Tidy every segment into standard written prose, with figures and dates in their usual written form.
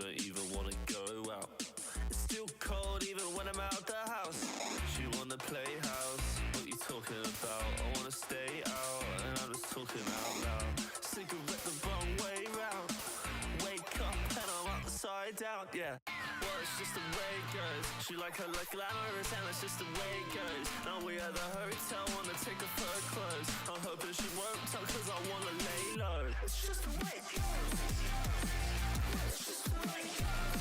don't even wanna go out. It's still cold even when I'm out the house. She wanna play house. What you talking about? I wanna stay out, and I'm just talking out loud. Cigarette the wrong way round. Wake up and I'm upside down. Yeah. Well, it's just the way it goes. She like her like glamorous, and it's just the way it goes. Now we at the hotel, wanna take off her clothes. I'm hoping she won't talk, cause I wanna lay low. It's just the way it goes. It's just the way it goes.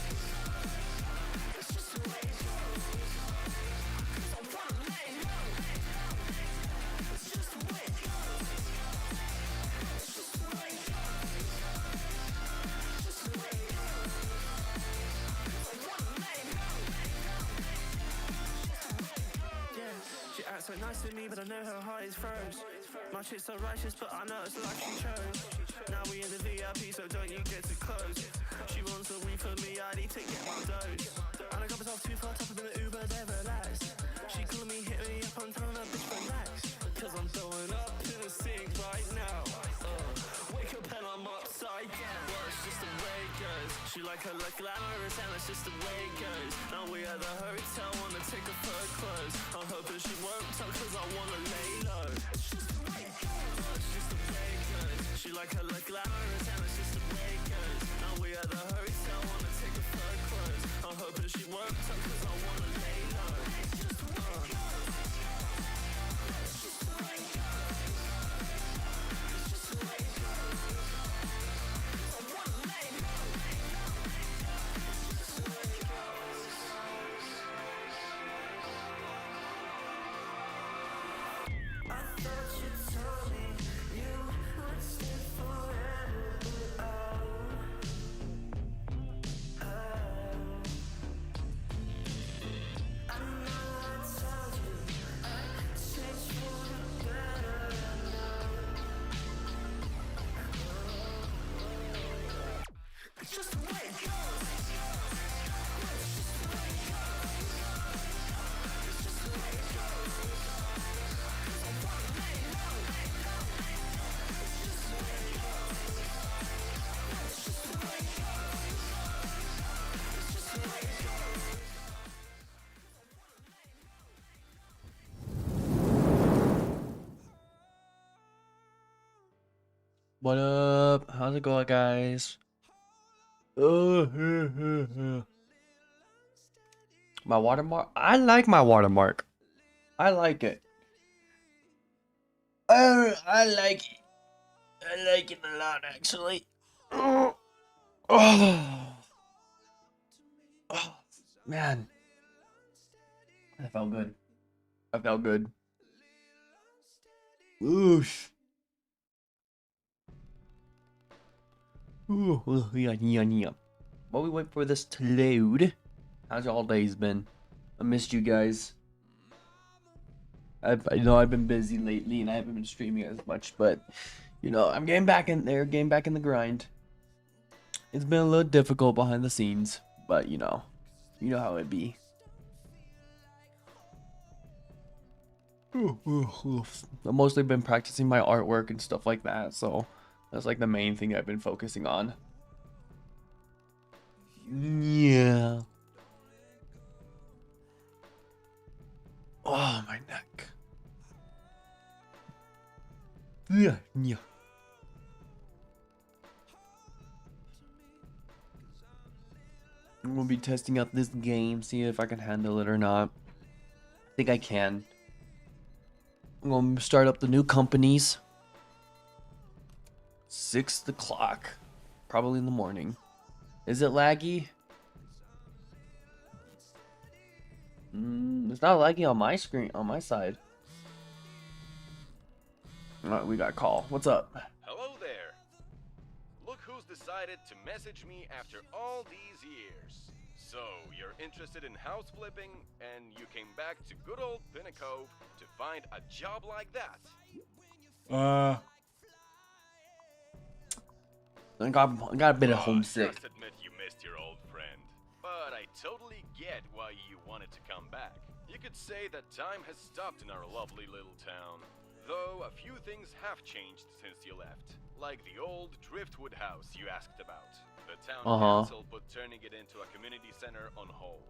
It's just the way it goes. Cause I wanna lay low. It's just the way it goes. It's just the way it goes. It's just the way it goes. I wanna lay low. Yeah, she acts so nice to me, but I know her heart is froze. My shit's so righteous, but I know it's like she chose. Now we in the VIP, so don't you get too close. She wants a week for me, I need to get my dose. And I got myself too far top of the Uber, they relax. She calling me, hit me up, I'm telling her, bitch, relax. Cause I'm throwing up in the sink right now. Wake up and I'm upside down. Well, it's just the way it goes. She like her like glamorous, and it's just the way it goes. Now we at the hotel, wanna take off her clothes. I'm hoping she won't talk, cause I wanna lay low. It's just the way it goes. Well, it's just the way it goes. She like her like glamorous, and it's just the way it goes. Now we at the hotel, wanna take off her clothes. I'm hoping she won't talk, cause I wanna lay low. It's just the way it goes. It's just the way it goes. It's just the way it goes. I wanna lay low. It's just the way it goes. I thought you told me you would stay forever, but I know I told you I'd change for the better. I know it's just the way it goes. It's just the way it goes. It's just the way it goes. 'Cause I wanna lay low. It's just the way it goes. It's just the way it goes. It's just the way it goes. What up? How's it going, guys? My watermark. I like my watermark. I like it. I like it. I like it a lot, actually. Oh, oh, man. That felt good. That felt good. Oosh. Ooh, yeah. While we wait for this to load, how's y'all days been? I missed you guys. I know I've been busy lately and I haven't been streaming as much, but you know, I'm getting back in there, getting back in the grind. It's been a little difficult behind the scenes, but you know how it be. I've mostly been practicing my artwork and stuff like that, so that's like the main thing I've been focusing on. Yeah. Oh, my neck. Yeah. I'm gonna be testing out this game, see if I can handle it or not. I think I can. I'm gonna start up the new companies. 6 o'clock, probably in the morning. Is it laggy? It's not laggy on my screen, on my side. Alright, we got a call. What's up? Hello there. Look who's decided to message me after all these years. So, you're interested in house flipping, and you came back to good old Pngmodel to find a job like that. I got a bit of homesick. Just admit you missed your old friend. But I totally get why you wanted to come back. You could say that time has stopped in our lovely little town. Though a few things have changed since you left. Like the old driftwood house you asked about. The town council put turning it into a community center on hold.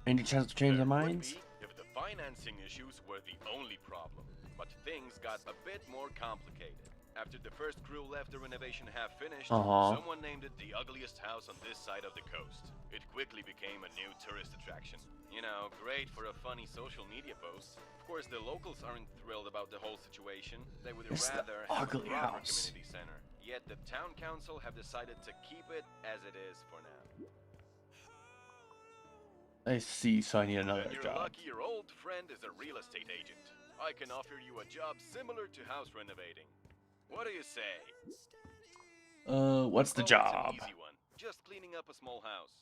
Any chance to change their There would minds? be if the financing issues were the only problem, but things got a bit more complicated. After the first crew left the renovation half finished, someone named it the ugliest house on this side of the coast. It quickly became a new tourist attraction. You know, great for a funny social media post. Of course, the locals aren't thrilled about the whole situation. They would It's the rather have a ugly proper house. community center. Yet the town council have decided to keep it as it is for now. I see, so I need another Then you're job. lucky your old friend is a real estate agent. I can offer you a job similar to house renovating. What do you say? What's the Oh, job? it's an easy one. Just cleaning up a small house.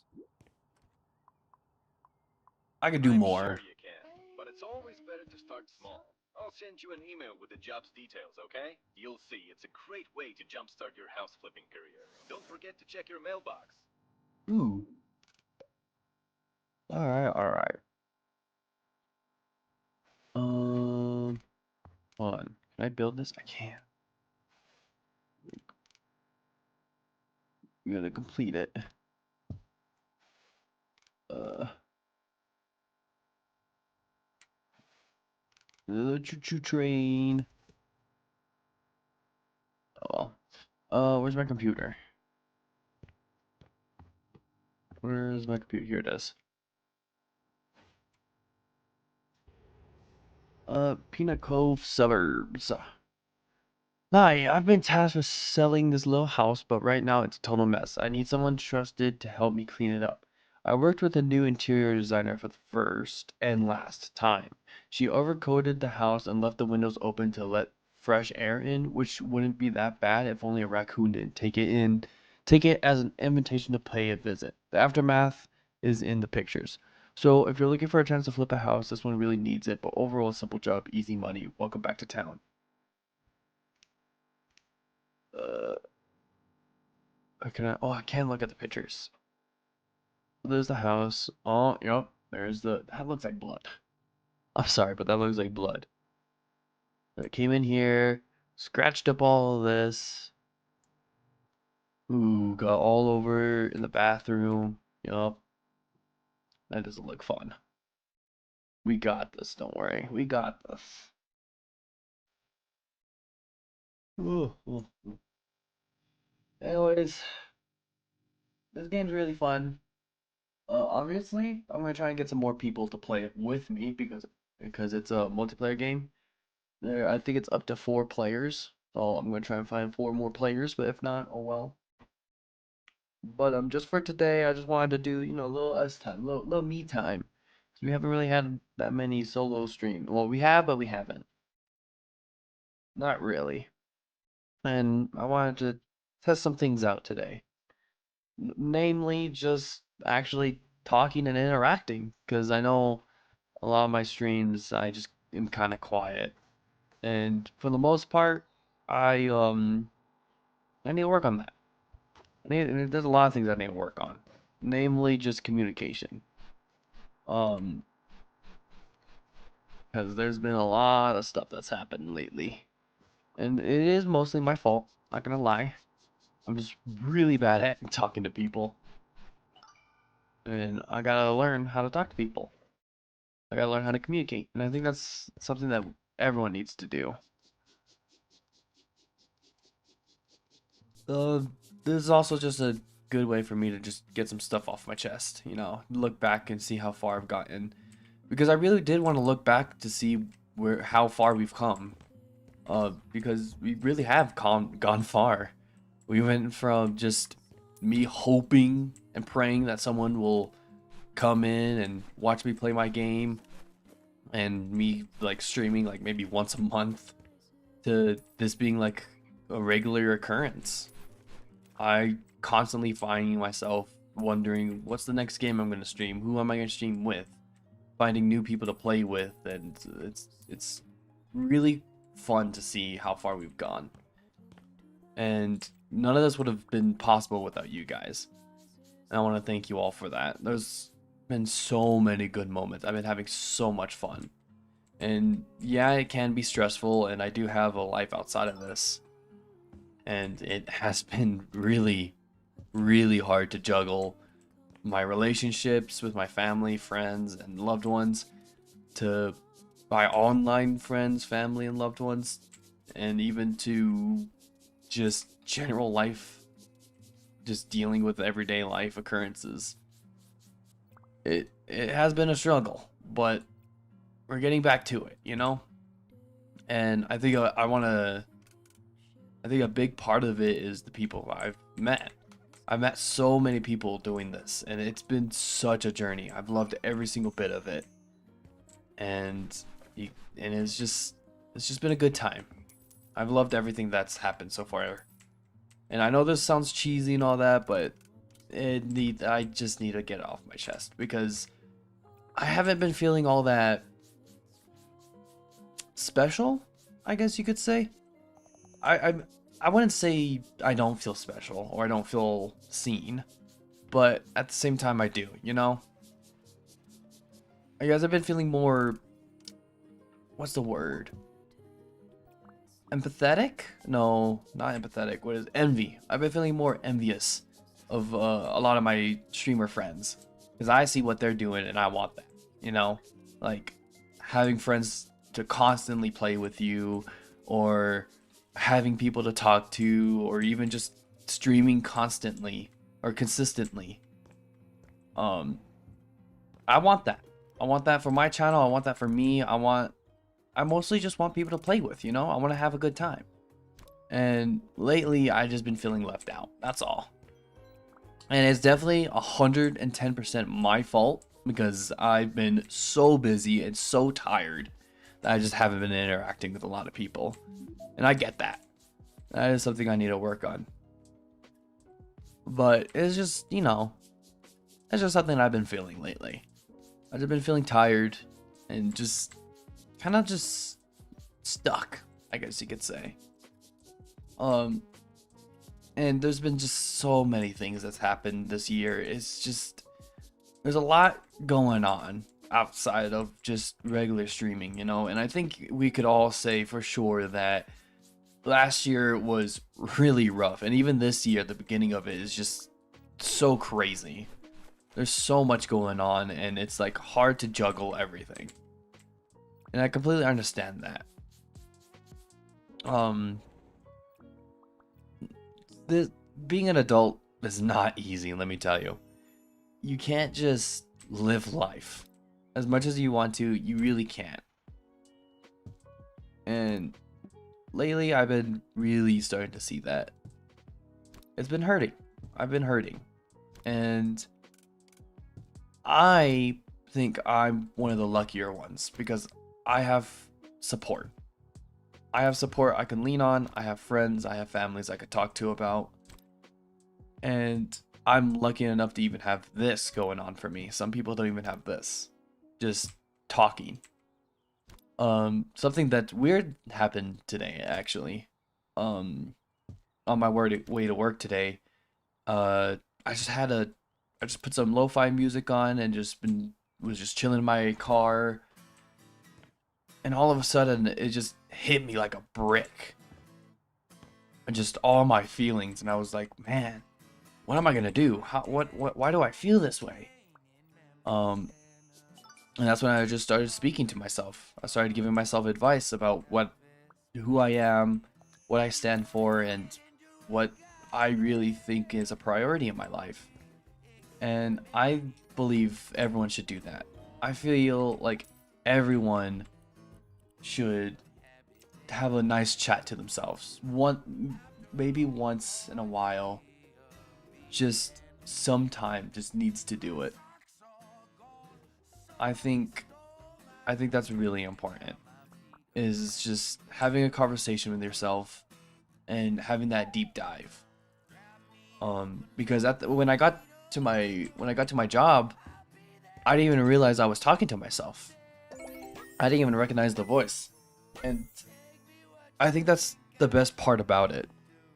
I could do I'm more. sure you can, but it's always better to start small. I'll send you an email with the job's details, okay? You'll see, it's a great way to jumpstart your house flipping career. Don't forget to check your mailbox. Ooh. Alright, alright. Hold on. Can I build this? I can't. I'm gonna complete it. The choo-choo train. Oh well. Where's my computer? Where's my computer? Here it is. Peanut Cove Suburbs. Hi, I've been tasked with selling this little house, but right now it's a total mess. I need someone trusted to help me clean it up. I worked with a new interior designer for the first and last time. She overcoated the house and left the windows open to let fresh air in, which wouldn't be that bad if only a raccoon didn't take it as an invitation to pay a visit. The aftermath is in the pictures. So if you're looking for a chance to flip a house, this one really needs it, but overall a simple job, easy money. Welcome back to town. Uh, I can look at the pictures. There's the house. Oh, yep. That looks like blood. I'm sorry, but that looks like blood. I came in here, scratched up all of this. Ooh, got all over in the bathroom. Yup. That doesn't look fun. We got this, don't worry. We got this. Ooh, ooh, ooh. Anyways, this game's really fun. Obviously, I'm gonna try and get some more people to play it with me because it's a multiplayer game. I think it's up to 4 players, so I'm gonna try and find 4 more players. But if not, oh well. But just for today, I just wanted to do a little us time, little me time. 'Cause we haven't really had that many solo streams. Well, we have, but we haven't. Not really. And I wanted to test some things out today. Namely, just actually talking and interacting, because I know a lot of my streams I just am kind of quiet, and for the most part, I need to work on that. There's a lot of things I need to work on, namely just communication. Um, because there's been a lot of stuff that's happened lately, and it is mostly my fault. Not gonna lie, I'm just really bad at talking to people, and I gotta learn how to talk to people. I gotta learn how to communicate, and I think that's something that everyone needs to do. Uh, this is also just a good way for me to just get some stuff off my chest, look back and see how far I've gotten. Because I really did want to look back to see how far we've come. Because we really have gone far. We went from just me hoping and praying that someone will come in and watch me play my game, and me like streaming like maybe once a month, to this being like a regular occurrence. I constantly finding myself wondering what's the next game I'm going to stream, who am I going to stream with, finding new people to play with, and it's really fun to see how far we've gone. And none of this would have been possible without you guys. And I want to thank you all for that. There's been so many good moments. I've been having so much fun. And yeah, it can be stressful, and I do have a life outside of this. and it has been really, really hard to juggle my relationships with my family, friends, and loved ones to my online friends, family, and loved ones, and even to just general life, just dealing with everyday life occurrences. It has been a struggle, but we're getting back to it, you know? And I think I think a big part of it is the people I've met. I've met so many people doing this, and it's been such a journey. I've loved every single bit of it. And it's just been a good time. I've loved everything that's happened so far. And I know this sounds cheesy and all that, but I just need to get it off my chest because I haven't been feeling all that special, I guess you could say. I wouldn't say I don't feel special or I don't feel seen, but at the same time I do, you know? I guess I've been feeling more, what's the word? Empathetic? No, not empathetic. What is envy? I've been feeling more envious of a lot of my streamer friends because I see what they're doing and I want that, you know? Like having friends to constantly play with you, or having people to talk to, or even just streaming constantly or consistently. I want that. I want that for my channel. I want that for me. I mostly just want people to play with, you know? I want to have a good time. And lately, I've just been feeling left out. That's all. And it's definitely 110% my fault because I've been so busy and so tired that I just haven't been interacting with a lot of people. And I get that. That is something I need to work on. But it's just, you know, it's just something I've been feeling lately. I've just been feeling tired and just kind of just stuck, I guess you could say. And there's been just so many things that's happened this year. It's just, there's a lot going on outside of just regular streaming, you know? And I think we could all say for sure that last year was really rough. And even this year, the beginning of it is just so crazy. There's so much going on and it's like hard to juggle everything. And I completely understand that. Being an adult is not easy, let me tell you. You can't just live life. As much as you want to, you really can't. And lately, I've been really starting to see that. It's been hurting. I've been hurting. And I think I'm one of the luckier ones because I have support. I have support I can lean on. I have friends. I have families I could talk to about. And I'm lucky enough to even have this going on for me. Some people don't even have this. Just talking. Something that's weird happened today, actually. On my way to work today, I just put some lo-fi music on and was just chilling in my car. And all of a sudden, it just hit me like a brick. And just all my feelings, and I was like, man, what am I gonna do? Why do I feel this way? And that's when I just started speaking to myself. I started giving myself advice about who I am, what I stand for, and what I really think is a priority in my life. And I believe everyone should do that. I feel like everyone should have a nice chat to themselves. Maybe once in a while. Just sometime just needs to do it. I think that's really important. Is just having a conversation with yourself and having that deep dive. Because when I got to my job, I didn't even realize I was talking to myself. I didn't even recognize the voice. And I think that's the best part about it,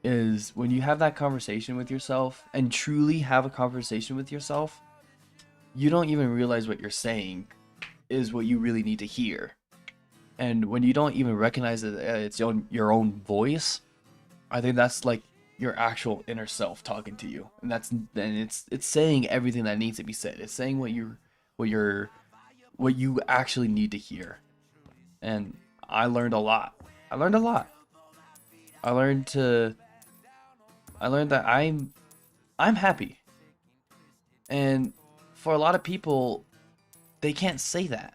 is when you have that conversation with yourself and truly have a conversation with yourself, you don't even realize what you're saying is what you really need to hear. And when you don't even recognize that it's your own voice, I think that's like your actual inner self talking to you, and it's saying everything that needs to be said. It's saying what you actually need to hear. And I learned a lot. I learned a lot. I learned that I'm happy. And for a lot of people, they can't say that.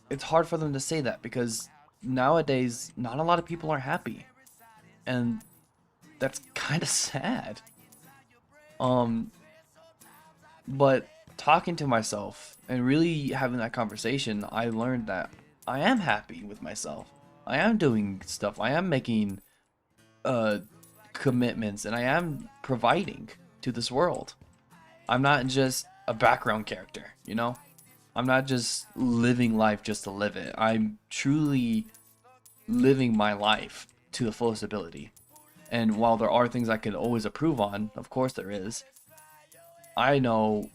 It's hard for them to say that because nowadays not a lot of people are happy. And that's kind of sad. But talking to myself and really having that conversation, I learned that I am happy with myself. I am doing stuff. I am making commitments, and I am providing to this world. I'm not just a background character, you know? I'm not just living life just to live it. I'm truly living my life to the fullest ability. And while there are things I could always improve on, of course there is, I know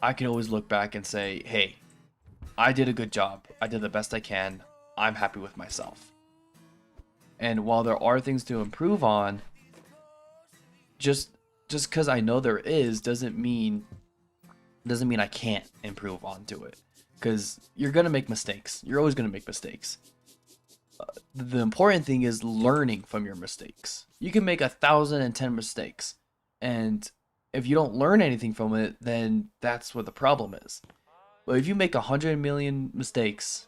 I can always look back and say, hey, I did a good job. I did the best I can. I'm happy with myself. And while there are things to improve on, just because I know there is doesn't mean I can't improve onto it. Because you're gonna make mistakes. You're always gonna make mistakes. The important thing is learning from your mistakes. You can make 1,010 mistakes, and if you don't learn anything from it, then that's what the problem is. But if you make 100 million mistakes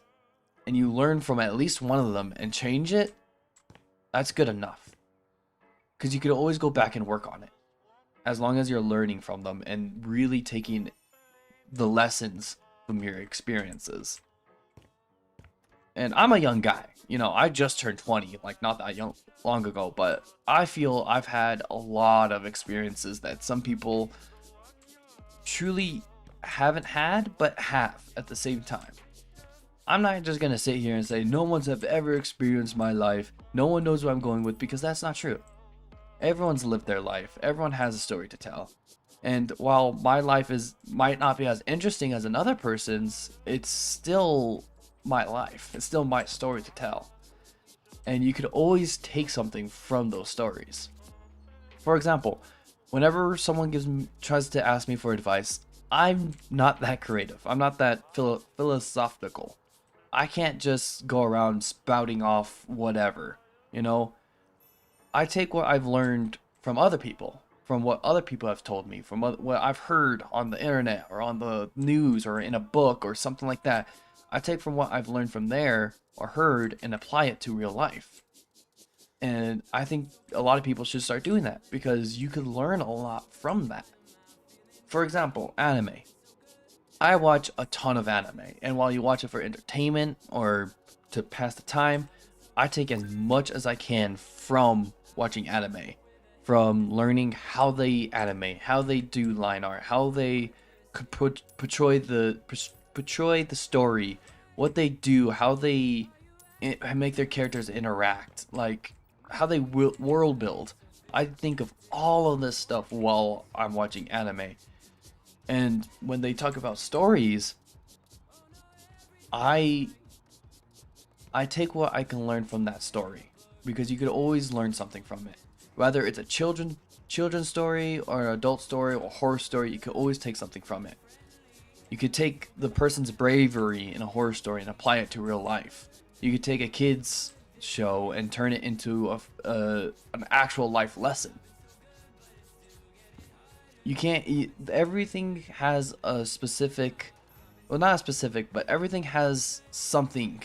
and you learn from at least one of them and change it, that's good enough. Because you could always go back and work on it, as long as you're learning from them and really taking the lessons from your experiences. And I'm a young guy, you know, I just turned 20, like not that long ago, but I feel I've had a lot of experiences that some people truly haven't had, but have at the same time. I'm not just gonna sit here and say no one's have ever experienced my life, no one knows what I'm going with, because that's not true. Everyone's lived their life, everyone has a story to tell. And while my life might not be as interesting as another person's, it's still my life. It's still my story to tell. And you could always take something from those stories. For example, whenever someone tries to ask me for advice, I'm not that creative. I'm not that philosophical. I can't just go around spouting off whatever, you know? I take what I've learned from other people, from what other people have told me, from what I've heard on the internet or on the news or in a book or something like that. I take from what I've learned from there or heard and apply it to real life. And I think a lot of people should start doing that because you could learn a lot from that. For example, anime. I watch a ton of anime, and while you watch it for entertainment or to pass the time, I take as much as I can from watching anime, from learning how they animate, how they do line art, how they portray the story, what they do, how they make their characters interact, like how they world build. I think of all of this stuff while I'm watching anime. And when they talk about stories, I take what I can learn from that story, because you could always learn something from it. Whether it's a children's story or an adult story or horror story, you could always take something from it. You could take the person's bravery in a horror story and apply it to real life. You could take a kid's show and turn it into an actual life lesson. You can't. Everything has a specific, well, not a specific, but everything has something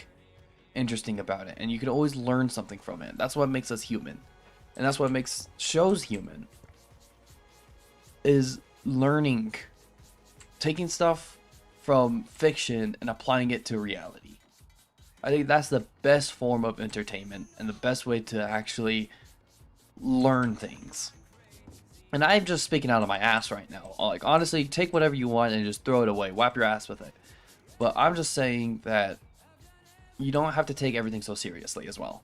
interesting about it, and you can always learn something from it. That's what makes us human, and that's what makes shows human. Is learning, taking stuff from fiction and applying it to reality. I think that's the best form of entertainment and the best way to actually learn things. And I'm just speaking out of my ass right now. Like, honestly, take whatever you want and just throw it away. Wipe your ass with it. But I'm just saying that you don't have to take everything so seriously as well.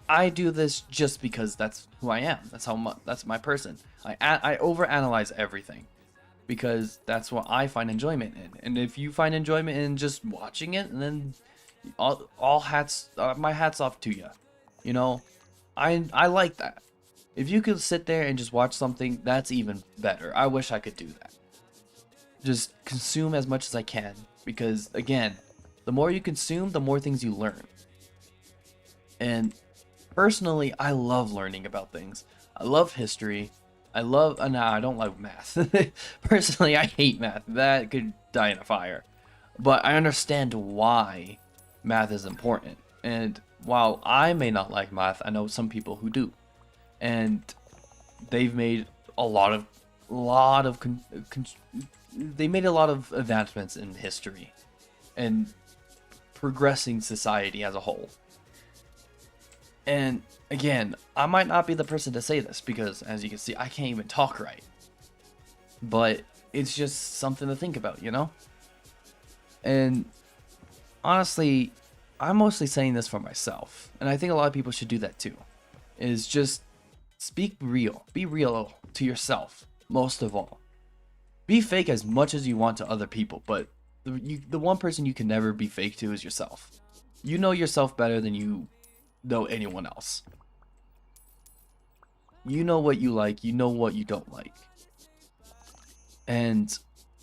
I do this just because that's who I am. That's my person. I overanalyze everything because that's what I find enjoyment in. And if you find enjoyment in just watching it, then my hat's off to you. You know, I like that. If you could sit there and just watch something, that's even better. I wish I could do that. Just consume as much as I can, because again, the more you consume, the more things you learn. And personally, I love learning about things. I love history. I love, no, I don't like math. Personally, I hate math. That could die in a fire. But I understand why math is important. And while I may not like math, I know some people who do. And they've made a lot of they made a lot of advancements in history and progressing society as a whole. And again, I might not be the person to say this because, as you can see, I can't even talk right. But it's just something to think about, you know? And honestly, I'm mostly saying this for myself. And I think a lot of people should do that too. Is just speak real. Be real to yourself, most of all. Be fake as much as you want to other people, but the one person you can never be fake to is yourself. You know yourself better than you know anyone else. You know what you like, you know what you don't like. And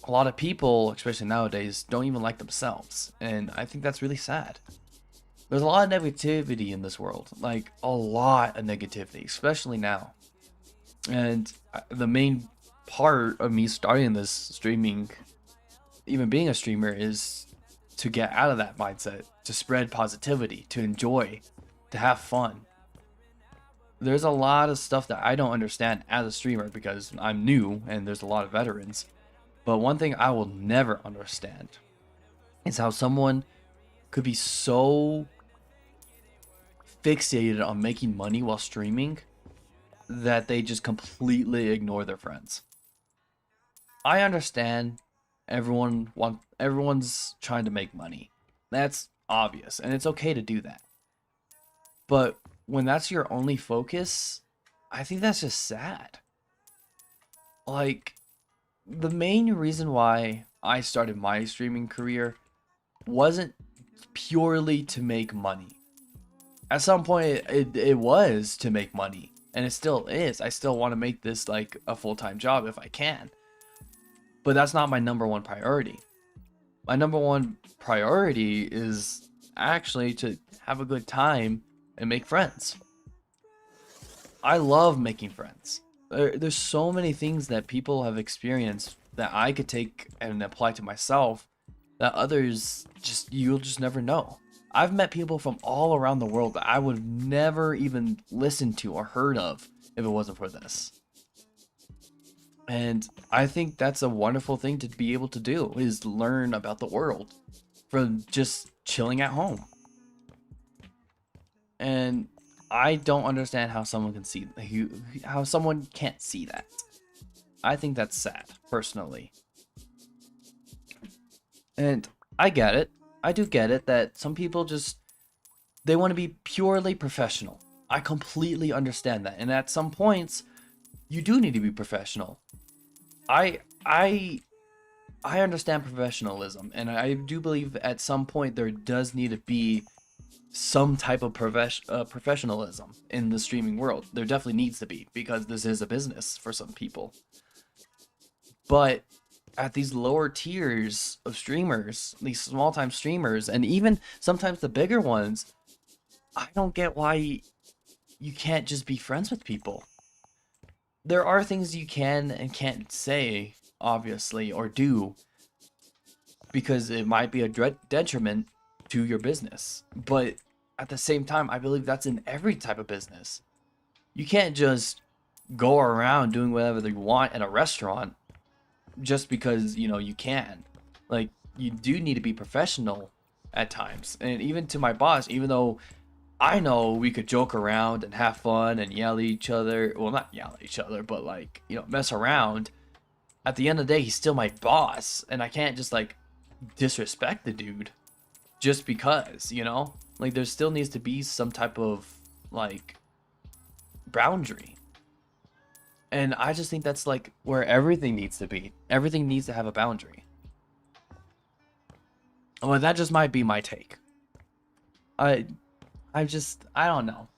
a lot of people, especially nowadays, don't even like themselves. And I think that's really sad. There's a lot of negativity in this world. Like, a lot of negativity, especially now. And the main part of me starting this streaming, even being a streamer, is to get out of that mindset, to spread positivity, to enjoy, to have fun. There's a lot of stuff that I don't understand as a streamer because I'm new and there's a lot of veterans. But one thing I will never understand is how someone could be so fixated on making money while streaming that they just completely ignore their friends. I understand everyone's trying to make money. That's obvious, and it's okay to do that. But when that's your only focus, I think that's just sad. Like, the main reason why I started my streaming career wasn't purely to make money. At some point, it was to make money, and it still is. I still want to make this like a full-time job if I can. But that's not my number one priority. My number one priority is actually to have a good time and make friends. I love making friends. There's so many things that people have experienced that I could take and apply to myself that others you'll just never know. I've met people from all around the world that I would have never even listened to or heard of if it wasn't for this. And I think that's a wonderful thing to be able to do, is learn about the world from just chilling at home. And I don't understand how someone can see how someone can't see that. I think that's sad, personally. And I get it. I do get it that some people they want to be purely professional. I completely understand that. And at some points, you do need to be professional. I understand professionalism, and I do believe at some point there does need to be some type of professionalism in the streaming world. There definitely needs to be, because this is a business for some people. But at these lower tiers of streamers, these small-time streamers, and even sometimes the bigger ones, I don't get why you can't just be friends with people. There are things you can and can't say, obviously, or do, because it might be a detriment to your business. But at the same time, I believe that's in every type of business. You can't just go around doing whatever you want in a restaurant just because, you can. Like, you do need to be professional at times. And even to my boss, even though I know we could joke around and have fun and yell at each other. Well, not yell at each other, but like, mess around. At the end of the day, he's still my boss, and I can't just like disrespect the dude just because, Like, there still needs to be some type of like boundary. And I just think that's like where everything needs to be. Everything needs to have a boundary. Well, that just might be my take. I don't know.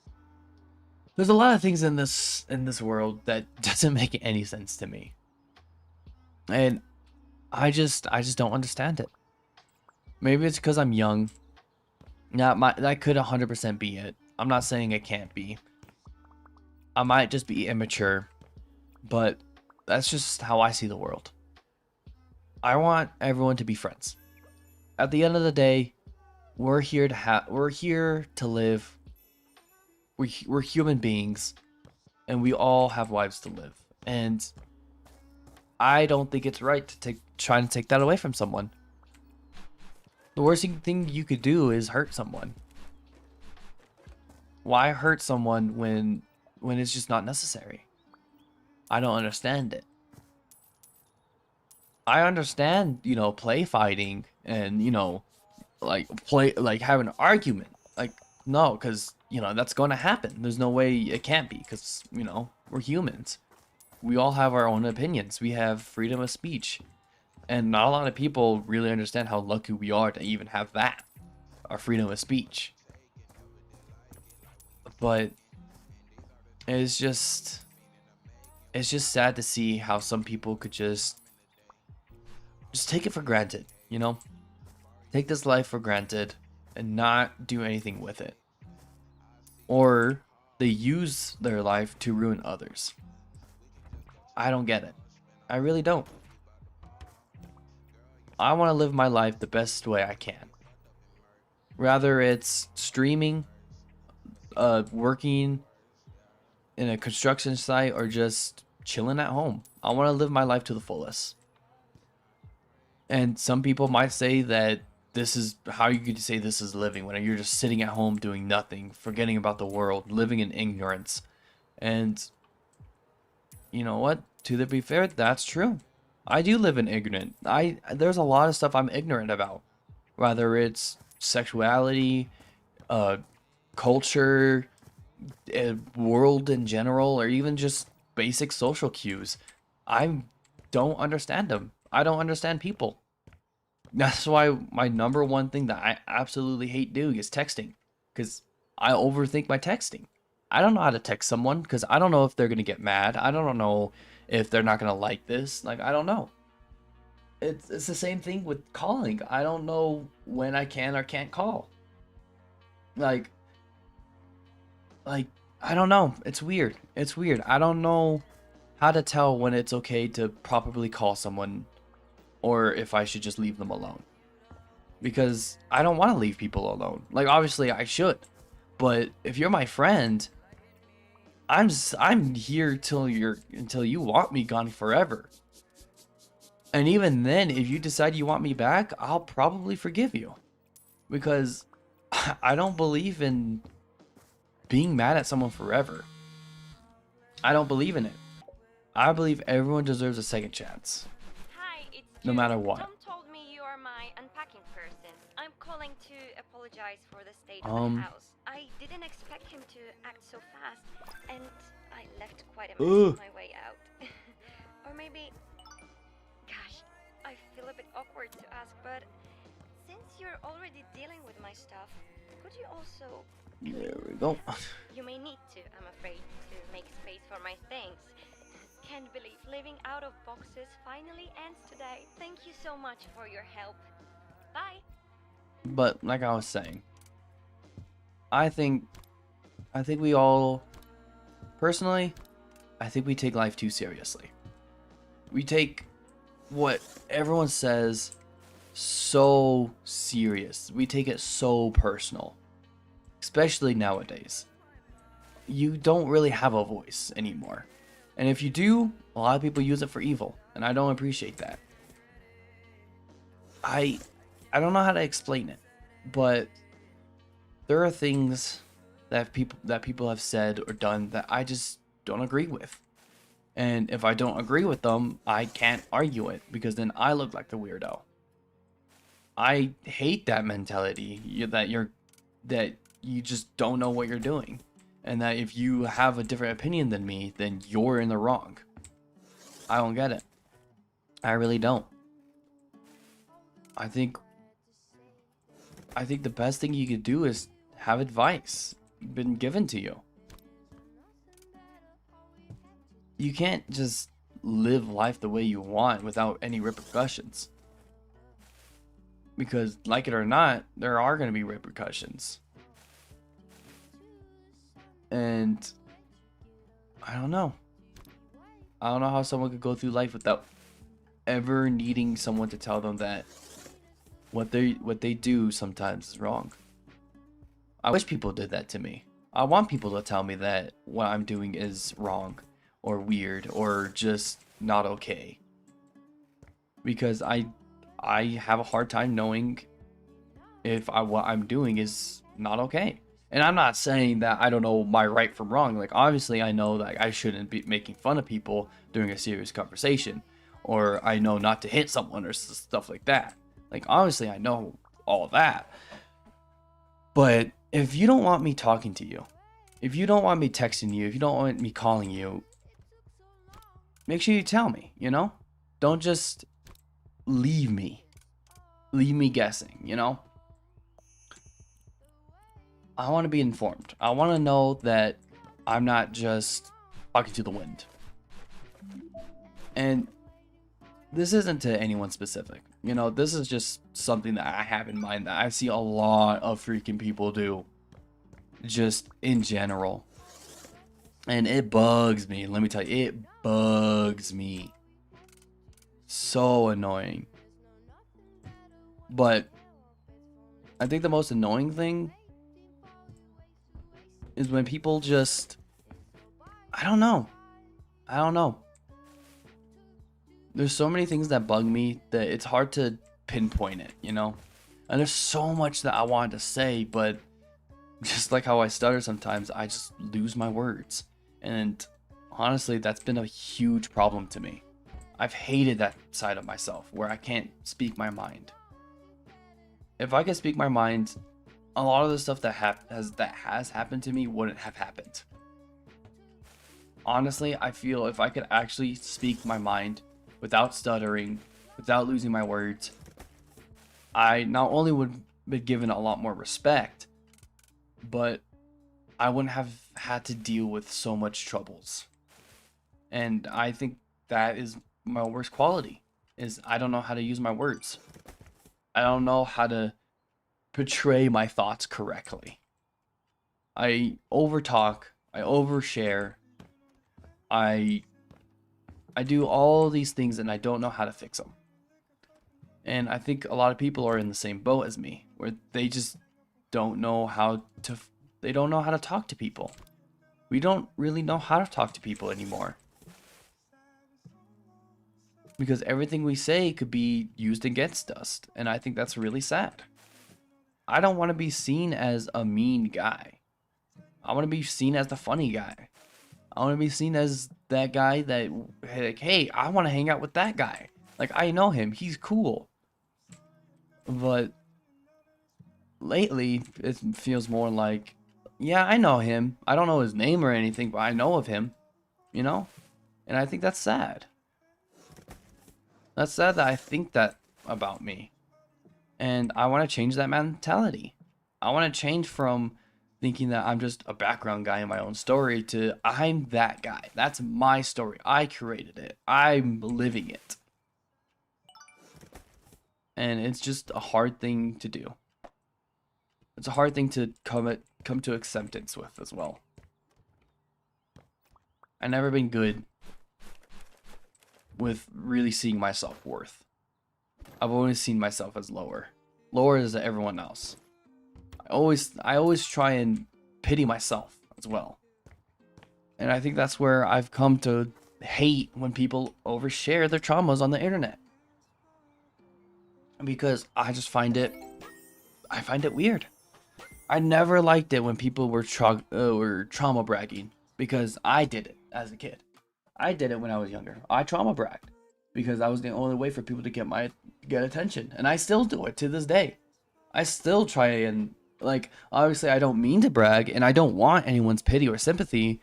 There's a lot of things in this world that doesn't make any sense to me. And I just don't understand it. Maybe it's because I'm young. That could 100% be it. I'm not saying it can't be. I might just be immature, but that's just how I see the world. I want everyone to be friends. At the end of the day, we're here to live. We're human beings, and we all have lives to live. And I don't think it's right to try to take that away from someone. The worst thing you could do is hurt someone. Why hurt someone when it's just not necessary? I don't understand it. I understand, play fighting and, like have an argument. Like, no, because, that's going to happen. There's no way it can't be because, we're humans. We all have our own opinions. We have freedom of speech. And not a lot of people really understand how lucky we are to even have that, our freedom of speech. But it's just sad to see how some people could just take it for granted, Take this life for granted and not do anything with it. Or they use their life to ruin others. I don't get it. I really don't. I want to live my life the best way I can. Whether it's streaming, working in a construction site, or just chilling at home. I want to live my life to the fullest. And some people might say that this is how you could say this is living, when you're just sitting at home doing nothing, forgetting about the world, living in ignorance. And you know what? To be fair, that's true. I do live in ignorant. There's a lot of stuff I'm ignorant about, whether it's sexuality, culture, world in general, or even just basic social cues. I don't understand them. I don't understand people. That's why my number one thing that I absolutely hate doing is texting, because I overthink my texting. I don't know how to text someone because I don't know if they're going to get mad. I don't know if they're not going to like this. Like, I don't know. It's the same thing with calling. I don't know when I can or can't call. Like, I don't know. It's weird. It's weird. I don't know how to tell when it's okay to properly call someone or if I should just leave them alone. Because I don't want to leave people alone. Like, obviously I should. But if you're my friend, I'm here until you want me gone forever. And even then, if you decide you want me back, I'll probably forgive you. Because I don't believe in being mad at someone forever. I don't believe in it. I believe everyone deserves a second chance. Hi, it's No matter what. Tom told me you are my unpacking person. I'm calling to apologize for the state of the house. I didn't expect him to act so fast, and I left quite a mess on my way out. Or maybe... Gosh, I feel a bit awkward to ask, but since you're already dealing with my stuff, could you also... There we go. You may need to, I'm afraid, to make space for my things. Can't believe living out of boxes finally ends today. Thank you so much for your help. Bye. But like I was saying, I think we all, personally, I think we take life too seriously. We take what everyone says so serious. We take it so personal. Especially nowadays. You don't really have a voice anymore. And if you do, a lot of people use it for evil. And I don't appreciate that. I don't know how to explain it. But there are things that people have said or done that I just don't agree with. And if I don't agree with them, I can't argue it. Because then I look like the weirdo. I hate that mentality. That you just don't know what you're doing, and that if you have a different opinion than me, then you're in the wrong. I don't get it. I really don't. I think the best thing you could do is have advice been given to you. you can't just live life the way you want without any repercussions. Because, like it or not, there are going to be repercussions. And I don't know. I don't know how someone could go through life without ever needing someone to tell them that what they do sometimes is wrong. I wish people did that to me. I want people to tell me that what I'm doing is wrong or weird or just not okay. Because I have a hard time knowing if what I'm doing is not okay. And I'm not saying that I don't know my right from wrong. Like, obviously I know that I shouldn't be making fun of people during a serious conversation, or I know not to hit someone or stuff like that. Like, obviously I know all of that. But if you don't want me talking to you, if you don't want me texting you, if you don't want me calling you, make sure you tell me, you know? Don't just leave me guessing, you know? I want to be informed. I want to know that I'm not just talking to the wind. And this isn't to anyone specific. You know, this is just something that I have in mind that I see a lot of freaking people do. Just in general. And it bugs me. Let me tell you, it bugs me. So annoying. But I think the most annoying thing is when people just, I don't know. There's so many things that bug me that it's hard to pinpoint it, you know? And there's so much that I wanted to say, but just like how I stutter sometimes, I just lose my words. And honestly, that's been a huge problem to me. I've hated that side of myself where I can't speak my mind. If I could speak my mind, a lot of the stuff that has happened to me wouldn't have happened. Honestly, I feel if I could actually speak my mind without stuttering, without losing my words, I not only would be given a lot more respect, but I wouldn't have had to deal with so much troubles. And I think that is my worst quality, is I don't know how to use my words. I don't know how to portray my thoughts correctly. I overtalk, I overshare, I do all these things and I don't know how to fix them. And I think a lot of people are in the same boat as me, where they just don't know how to talk to people. We don't really know how to talk to people anymore. Because everything we say could be used against us, and I think that's really sad. I don't want to be seen as a mean guy. I want to be seen as the funny guy. I want to be seen as that guy that, like, hey, I want to hang out with that guy. Like, I know him. He's cool. But lately, it feels more like, yeah, I know him. I don't know his name or anything, but I know of him. You know? And I think that's sad. That's sad that I think that about me. And I want to change that mentality. I want to change from thinking that I'm just a background guy in my own story to I'm that guy. That's my story. I created it. I'm living it. And it's just a hard thing to do. It's a hard thing to come to acceptance with as well. I've never been good with really seeing my self-worth. I've always seen myself as lower as everyone else. I always try and pity myself as well. And I think that's where I've come to hate when people overshare their traumas on the internet. Because I just find it weird. I never liked it when people were trauma bragging, because I did it as a kid. I did it when I was younger. I trauma bragged because that was the only way for people to get attention, and I still do it to this day. I still try and, like, obviously I don't mean to brag and I don't want anyone's pity or sympathy,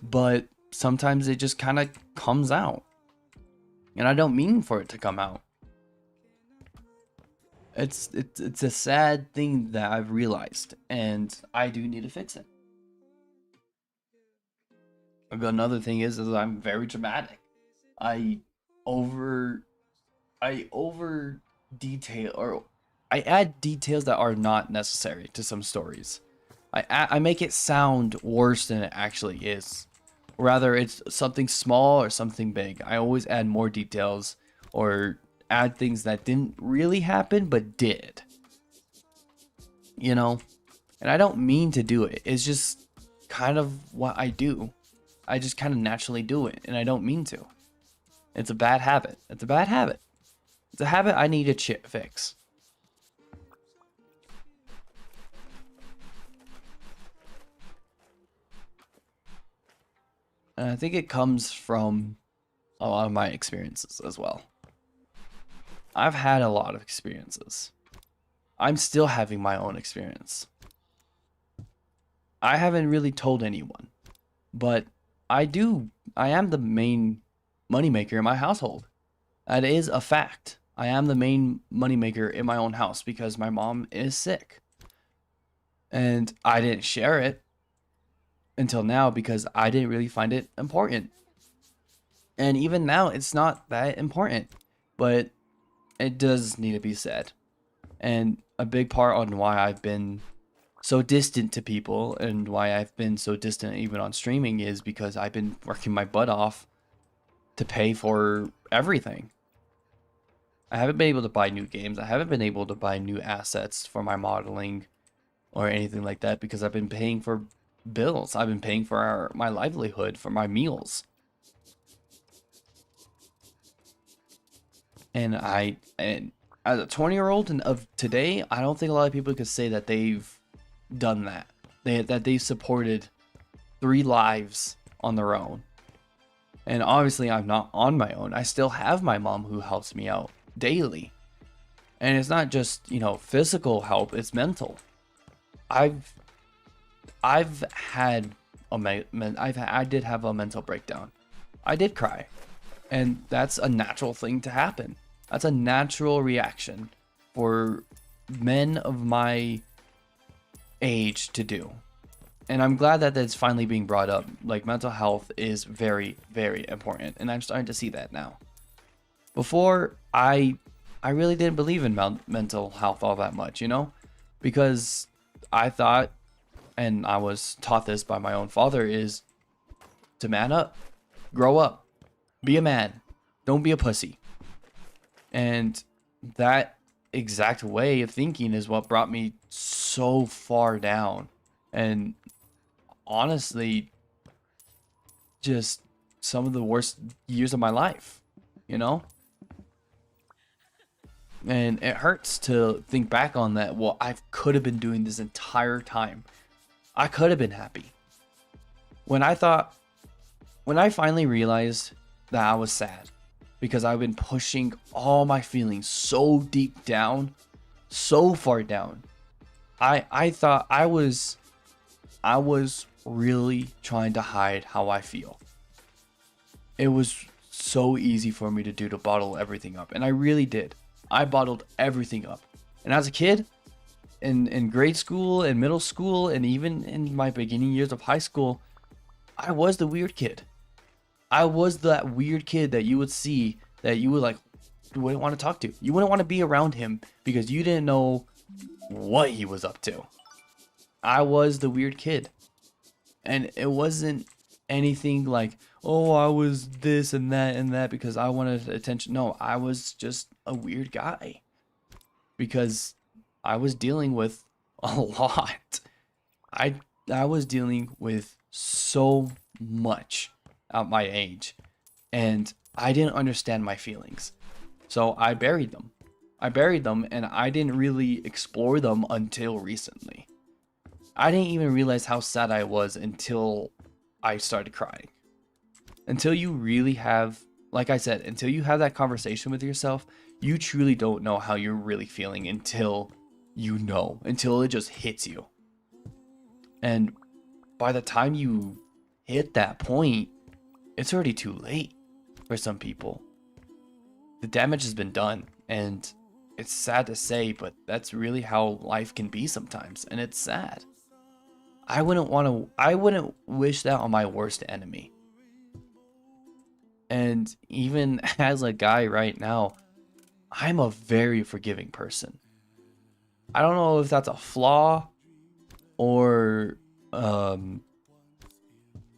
but sometimes it just kind of comes out. And I don't mean for it to come out. It's a sad thing that I've realized, and I do need to fix it. Another thing is I'm very dramatic. I over I over detail, or I add details that are not necessary to some stories. I make it sound worse than it actually is. Rather, it's something small or something big. I always add more details or add things that didn't really happen but did. You know? And I don't mean to do it. It's just kind of what I do. I just kind of naturally do it, and I don't mean to. It's a bad habit. It's a bad habit. It's a habit I need to fix. And I think it comes from a lot of my experiences as well. I've had a lot of experiences. I'm still having my own experience. I haven't really told anyone, but I am the main moneymaker in my household. That is a fact. I am the main moneymaker in my own house because my mom is sick. And I didn't share it until now because I didn't really find it important. And even now, it's not that important, but it does need to be said. And a big part on why I've been so distant to people and why I've been so distant even on streaming is because I've been working my butt off to pay for everything. I haven't been able to buy new games. I haven't been able to buy new assets for my modeling or anything like that because I've been paying for bills. I've been paying for my livelihood, for my meals. And as a 20-year-old of today, I don't think a lot of people could say that they've done that. That they've supported 3 lives on their own. And obviously I'm not on my own. I still have my mom who helps me out daily. And it's not just, physical help, it's mental. I did have a mental breakdown. I did cry. And that's a natural thing to happen. That's a natural reaction for men of my age to do. And I'm glad that that's finally being brought up. Like, mental health is very, very important. And I'm starting to see that now. Before, I really didn't believe in mental health all that much, because I thought, and I was taught this by my own father, is to man up, grow up, be a man, don't be a pussy. And that exact way of thinking is what brought me so far down. And honestly, just some of the worst years of my life, And it hurts to think back on that. Well, I could have been doing this entire time. I could have been happy. When I finally realized that I was sad because I've been pushing all my feelings so deep down, so far down. I thought I was really trying to hide how I feel. It was so easy for me to do, to bottle everything up, and I really did. I bottled everything up. And as a kid, in grade school and middle school, and even in my beginning years of high school, I was the weird kid. I was that weird kid that you would see that you would wouldn't want to talk to. You wouldn't want to be around him because you didn't know what he was up to. I was the weird kid. And it wasn't anything like, oh, I was this and that because I wanted attention. No, I was just a weird guy because I was dealing with a lot. I was dealing with so much at my age, and I didn't understand my feelings. So I buried them. And I didn't really explore them until recently. I didn't even realize how sad I was until I started crying. Until you really have, like I said, until you have that conversation with yourself, you truly don't know how you're really feeling until it just hits you. And by the time you hit that point, it's already too late for some people. The damage has been done, and it's sad to say, but that's really how life can be sometimes, and it's sad. I wouldn't wish that on my worst enemy. And even as a guy right now, I'm a very forgiving person. I don't know if that's a flaw or um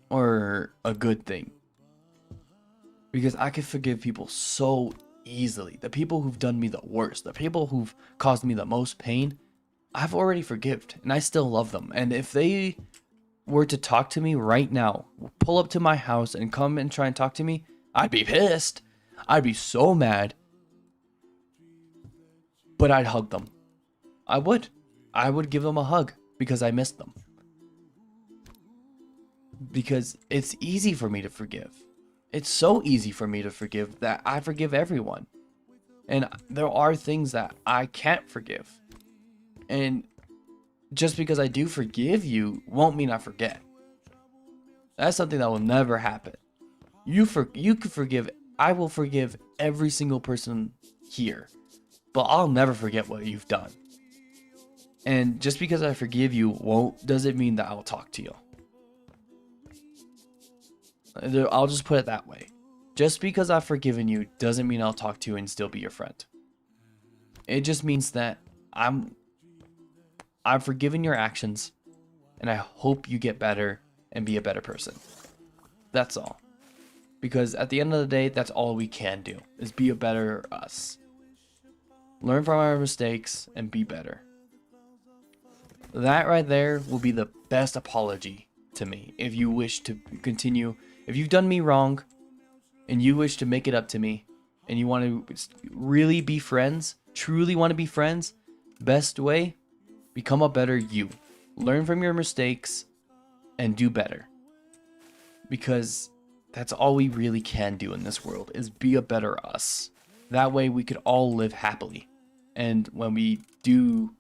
or a good thing. Because I can forgive people so easily. The people who've done me the worst, the people who've caused me the most pain, I've already forgived and I still love them. And if they were to talk to me right now, pull up to my house and come and try and talk to me, I'd be pissed. I'd be so mad. But I'd hug them. I would. I would give them a hug because I missed them. Because it's easy for me to forgive. It's so easy for me to forgive that I forgive everyone. And there are things that I can't forgive. And just because I do forgive you won't mean I forget. That's something that will never happen. You could forgive. I will forgive every single person here, but I'll never forget what you've done. And just because I forgive you doesn't mean that I'll talk to you. I'll just put it that way. Just because I've forgiven you doesn't mean I'll talk to you and still be your friend. It just means that I've forgiven your actions, and I hope you get better and be a better person. That's all. Because at the end of the day, that's all we can do, is be a better us. Learn from our mistakes and be better. That right there will be the best apology to me. If you wish to continue, if you've done me wrong and you wish to make it up to me and you want to really be friends, truly want to be friends, best way, become a better you. Learn from your mistakes and do better. Because that's all we really can do in this world, is be a better us. That way we could all live happily. And when we do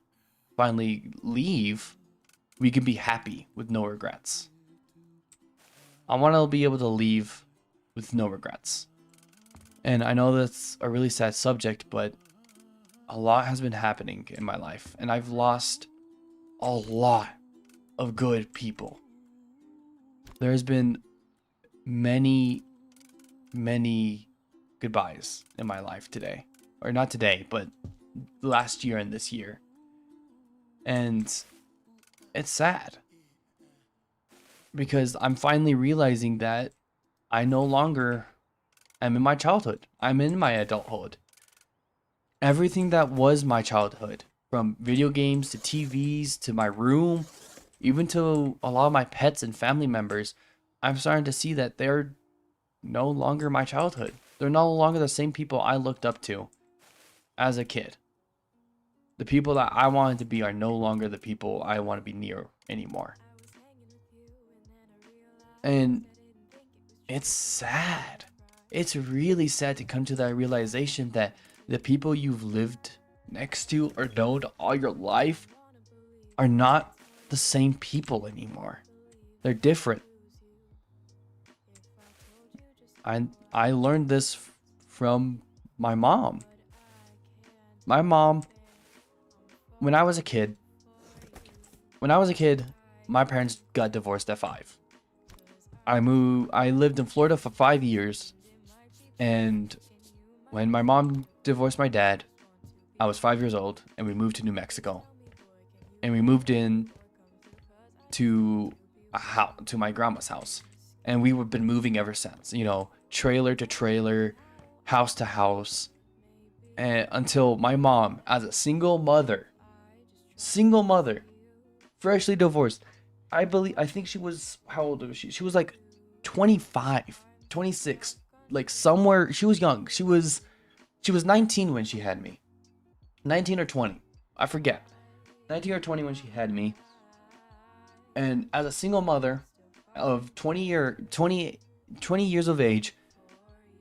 finally leave, we can be happy with no regrets. I want to be able to leave with no regrets. And I know that's a really sad subject, but a lot has been happening in my life. And I've lost a lot of good people. There's been many goodbyes in my life today. Or not today, but last year and this year. And it's sad. Because I'm finally realizing that I no longer am in my childhood. I'm in my adulthood. Everything that was my childhood, from video games to TVs to my room, even to a lot of my pets and family members, I'm starting to see that they're no longer my childhood. They're no longer the same people I looked up to as a kid. The people that I wanted to be are no longer the people I want to be near anymore. And it's sad. It's really sad to come to that realization that the people you've lived next to or known all your life are not the same people anymore. They're different. I learned this from my mom. My mom, when I was a kid, my parents got divorced at 5. I lived in Florida for 5 years, and when my mom divorced my dad, I was 5 years old, and we moved to New Mexico. And we moved in to a house, to my grandma's house. And we've been moving ever since, trailer to trailer, house to house. And until my mom, as a single mother, freshly divorced, I think she was, how old was she? She was like 25, 26, like somewhere, she was young. She was 19 when she had me. 19 or 20, I forget. 19 or 20 when she had me. And as a single mother of 20 years of age,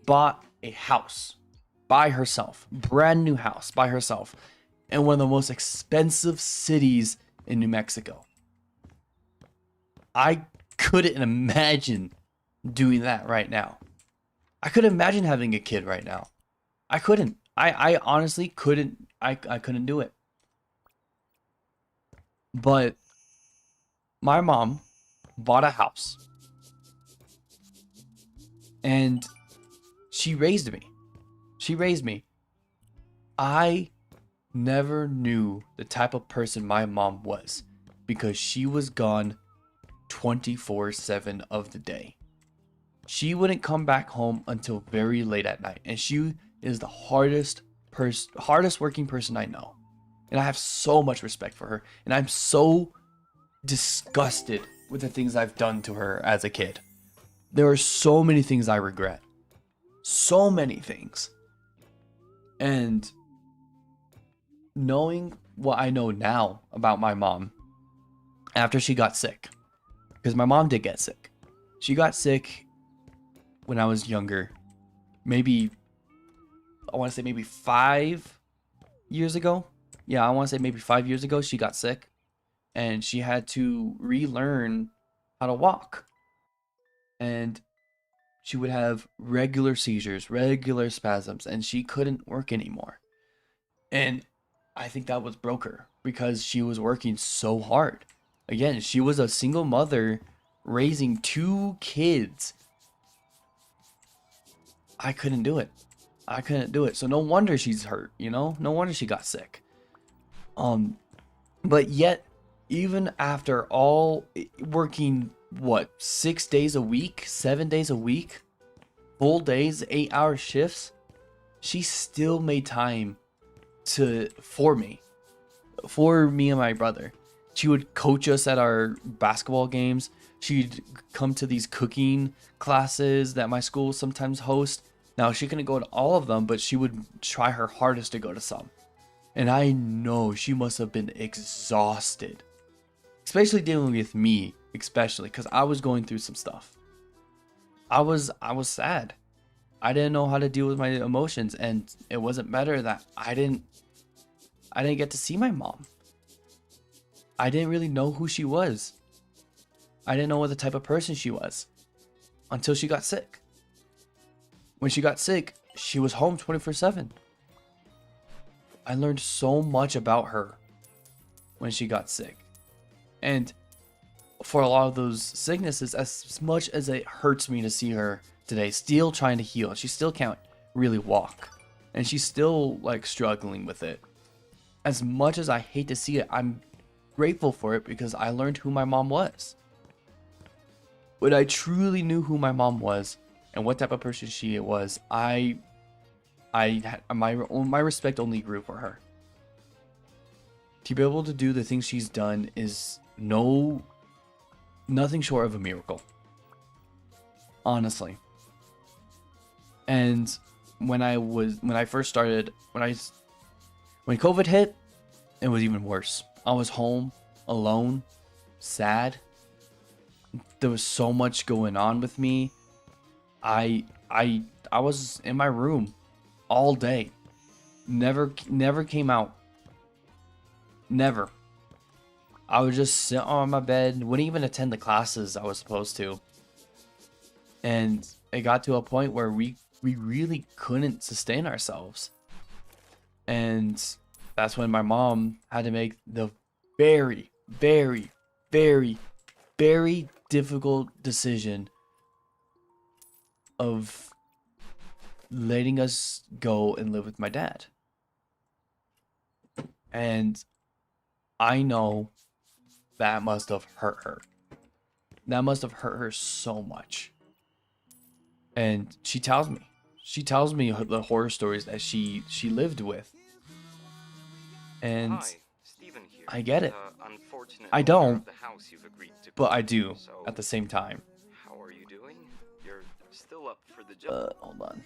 bought a house by herself, brand new house by herself, in one of the most expensive cities in New Mexico. I couldn't imagine doing that right now. I couldn't imagine having a kid right now. I couldn't. I honestly couldn't. I couldn't do it. But my mom bought a house. And she raised me. She raised me. I never knew the type of person my mom was because she was gone 24/7 of the day. She wouldn't come back home until very late at night, and she is the hardest working person I know. And I have so much respect for her, and I'm so disgusted with the things I've done to her as a kid. There are so many things I regret. So many things. And knowing what I know now about my mom after she got sick, because my mom did get sick. She got sick when I was younger. Maybe, I want to say maybe 5 years ago. Yeah, I want to say maybe 5 years ago she got sick. And she had to relearn how to walk. And she would have regular seizures, regular spasms, and she couldn't work anymore. And I think that was broke her because she was working so hard. Again, she was a single mother raising 2 kids. I couldn't do it. I couldn't do it. So no wonder she's hurt, you know? No wonder she got sick. But yet, even after all working, what, 6 days a week, 7 days a week, full days, 8-hour shifts, she still made time for me and my brother. She would coach us at our basketball games. She'd come to these cooking classes that my school sometimes host. Now, she couldn't go to all of them, but she would try her hardest to go to some. And I know she must have been exhausted, especially dealing with me, especially because I was going through some stuff. I was sad. I didn't know how to deal with my emotions, and it wasn't better that I didn't get to see my mom. I didn't really know who she was. I didn't know what the type of person she was until she got sick. When she got sick, she was home 24/7. I learned so much about her when she got sick. And for a lot of those sicknesses, as much as it hurts me to see her today, still trying to heal, she still can't really walk. And she's still like struggling with it. As much as I hate to see it, I'm grateful for it because I learned who my mom was. When I truly knew who my mom was and what type of person she was, my respect only grew for her. To be able to do the things she's done is nothing short of a miracle. Honestly. And when COVID hit, it was even worse. I was home, alone, sad. There was so much going on with me. I was in my room all day. Never came out. Never. I would just sit on my bed, wouldn't even attend the classes I was supposed to. And it got to a point where we really couldn't sustain ourselves. And that's when my mom had to make the very, very, very, very difficult decision of letting us go and live with my dad. And I know that must have hurt her. That must have hurt her so much. And she tells me the horror stories that she lived with. And Hi, Steven here. I get it. Unfortunate I owner don't, of the house you've agreed to but I buy. do So, at the same time. how are you doing? You're still up for the job. Hold on.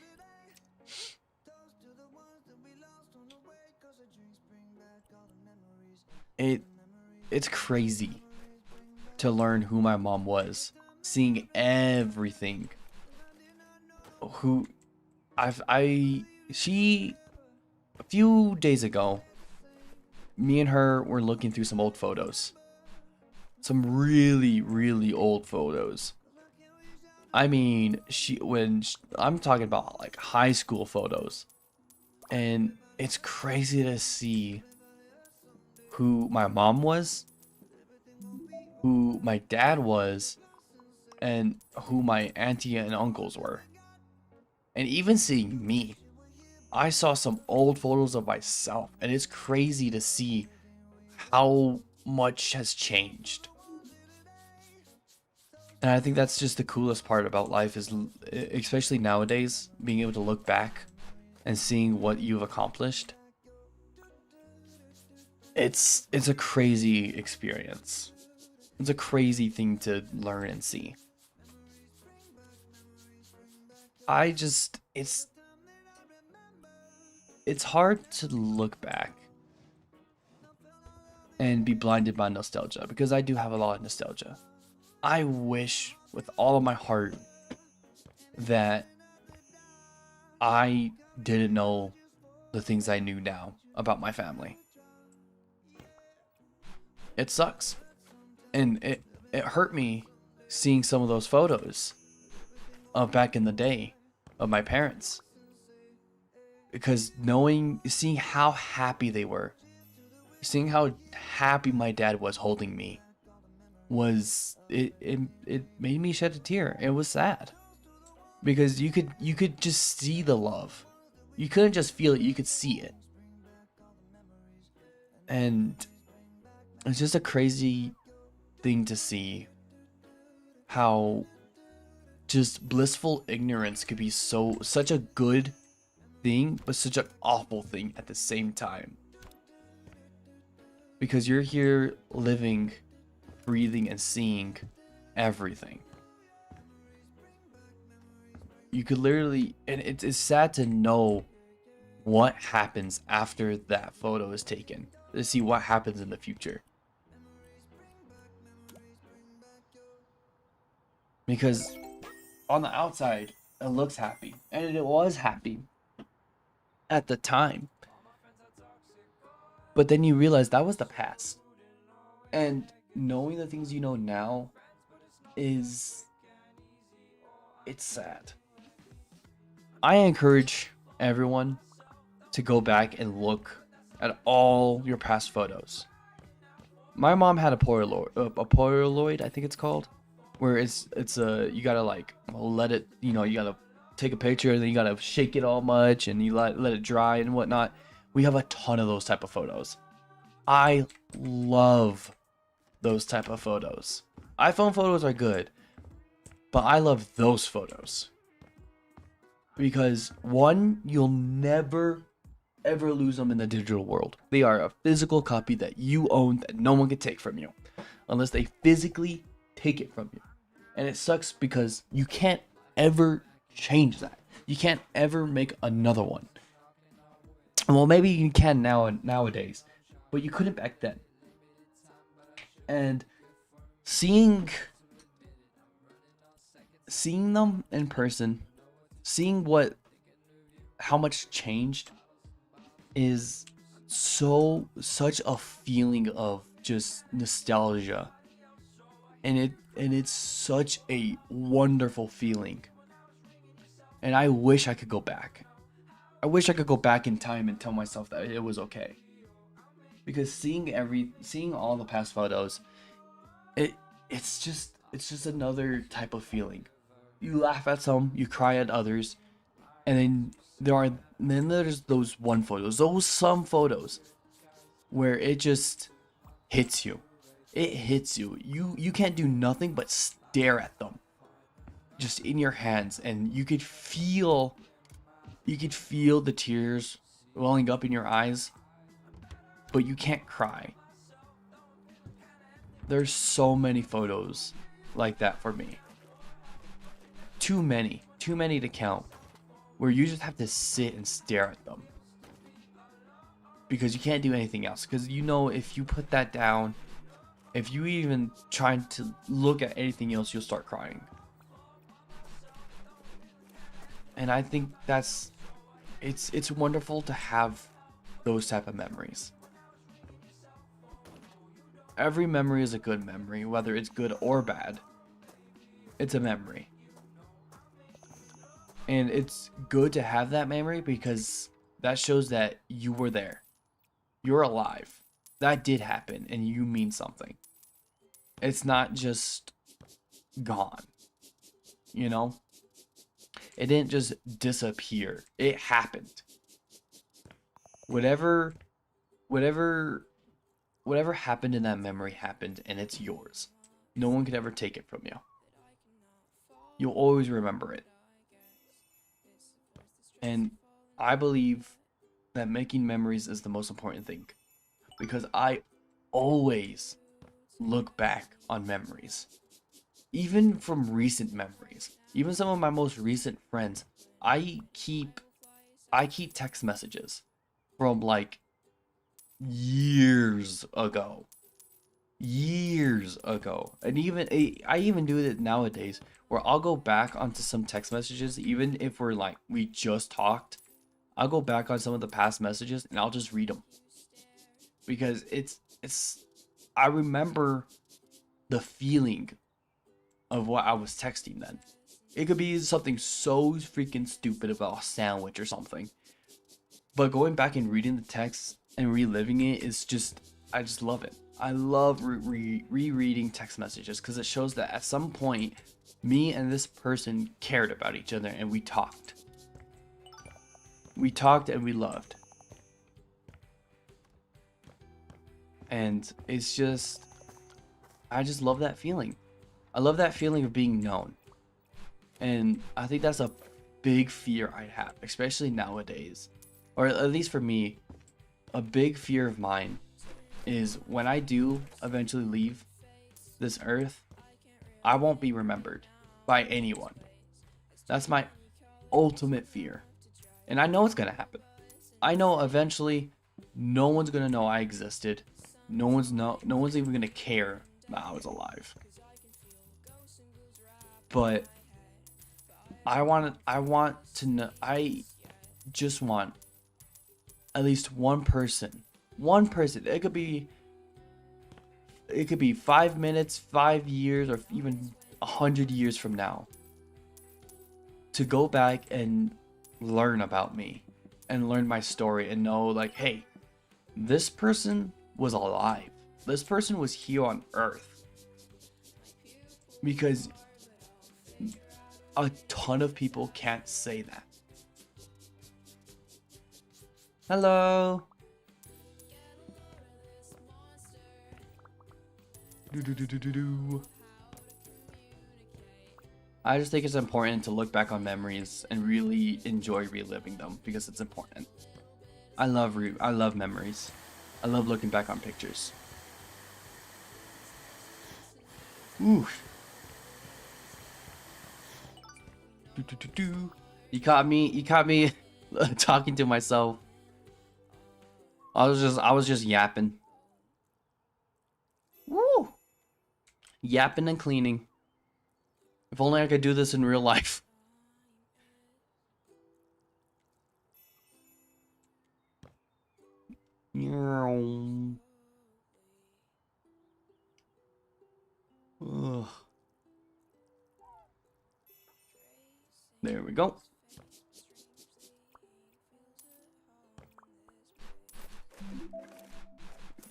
It's crazy to learn who my mom was, seeing everything. She a few days ago, me and her were looking through some old photos. Some really, really old photos. I mean, I'm talking about like high school photos. And it's crazy to see who my mom was, who my dad was, and who my auntie and uncles were. And even seeing me, I saw some old photos of myself, and it's crazy to see how much has changed. And I think that's just the coolest part about life is, especially nowadays, being able to look back and seeing what you've accomplished. It's a crazy experience. It's a crazy thing to learn and see. It's hard to look back and be blinded by nostalgia, because I do have a lot of nostalgia. I wish with all of my heart that I didn't know the things I knew now about my family. It sucks. And it hurt me seeing some of those photos of back in the day of my parents. Because seeing how happy they were, seeing how happy my dad was holding me, it made me shed a tear. It was sad. Because you could just see the love. You couldn't just feel it, you could see it. And it's just a crazy thing to see how just blissful ignorance could be such a good thing, but such an awful thing at the same time. Because you're here living, breathing, and seeing everything. You could literally, and it's sad to know what happens after that photo is taken, to see what happens in the future. Because on the outside, it looks happy, and it was happy at the time. But then you realize that was the past. And knowing the things you know now it's sad. I encourage everyone to go back and look at all your past photos. My mom had a Polaroid, I think it's called, where it's you gotta like let it, you gotta take a picture and then you gotta shake it all much and you let it dry and whatnot. We have a ton of those type of photos. I love those type of photos. iPhone photos are good, but I love those photos because one, you'll never ever lose them in the digital world. They are a physical copy that you own that no one can take from you unless they physically take it from you. And it sucks because you can't ever change that. You can't ever make another one. Well, maybe you can nowadays, but you couldn't back then. And seeing them in person, seeing how much changed is such a feeling of just nostalgia. And it's such a wonderful feeling. And I wish I could go back. I wish I could go back in time and tell myself that it was okay. Because seeing all the past photos, it's just another type of feeling. You laugh at some, you cry at others, and then there's those some photos where it just hits you. It hits you. You can't do nothing but stare at them, just in your hands, and you could feel the tears welling up in your eyes, but you can't cry. There's so many photos like that for me. Too many to count, where you just have to sit and stare at them because you can't do anything else. Because if you put that down, if you even try to look at anything else, you'll start crying. And I think it's wonderful to have those type of memories. Every memory is a good memory, whether it's good or bad. It's a memory. And it's good to have that memory because that shows that you were there. You're alive. That did happen and you mean something. It's not just gone. It didn't just disappear. It happened. Whatever happened in that memory happened, and it's yours. No one could ever take it from you. You'll always remember it. And I believe that making memories is the most important thing, because I always look back on memories, even from recent memories, even some of my most recent friends. I keep text messages from like years ago, and even I even do it nowadays, where I'll go back onto some text messages, even if we just talked. I'll go back on some of the past messages and I'll just read them, because I remember the feeling of what I was texting then. It could be something so freaking stupid about a sandwich or something, but going back and reading the text and reliving it is just, I just love it. I love rereading text messages, because it shows that at some point me and this person cared about each other, and we talked and we loved. And it's just, I just love that feeling. I love that feeling of being known. And I think that's a big fear I have, especially nowadays. Or at least for me, a big fear of mine is when I do eventually leave this earth, I won't be remembered by anyone. That's my ultimate fear. And I know it's gonna happen. I know eventually no one's gonna know I existed. No one's even gonna care that I was alive. But I just want at least one person. It could be 5 minutes, 5 years, or even 100 years from now, to go back and learn about me and learn my story and know, like, hey, this person was alive. This person was here on Earth. Because a ton of people can't say that. Hello. I just think it's important to look back on memories and really enjoy reliving them, because it's important. I love memories. I love looking back on pictures. Ooh. You caught me talking to myself. I was just yapping. Woo! Yapping and cleaning. If only I could do this in real life. Ugh. There we go.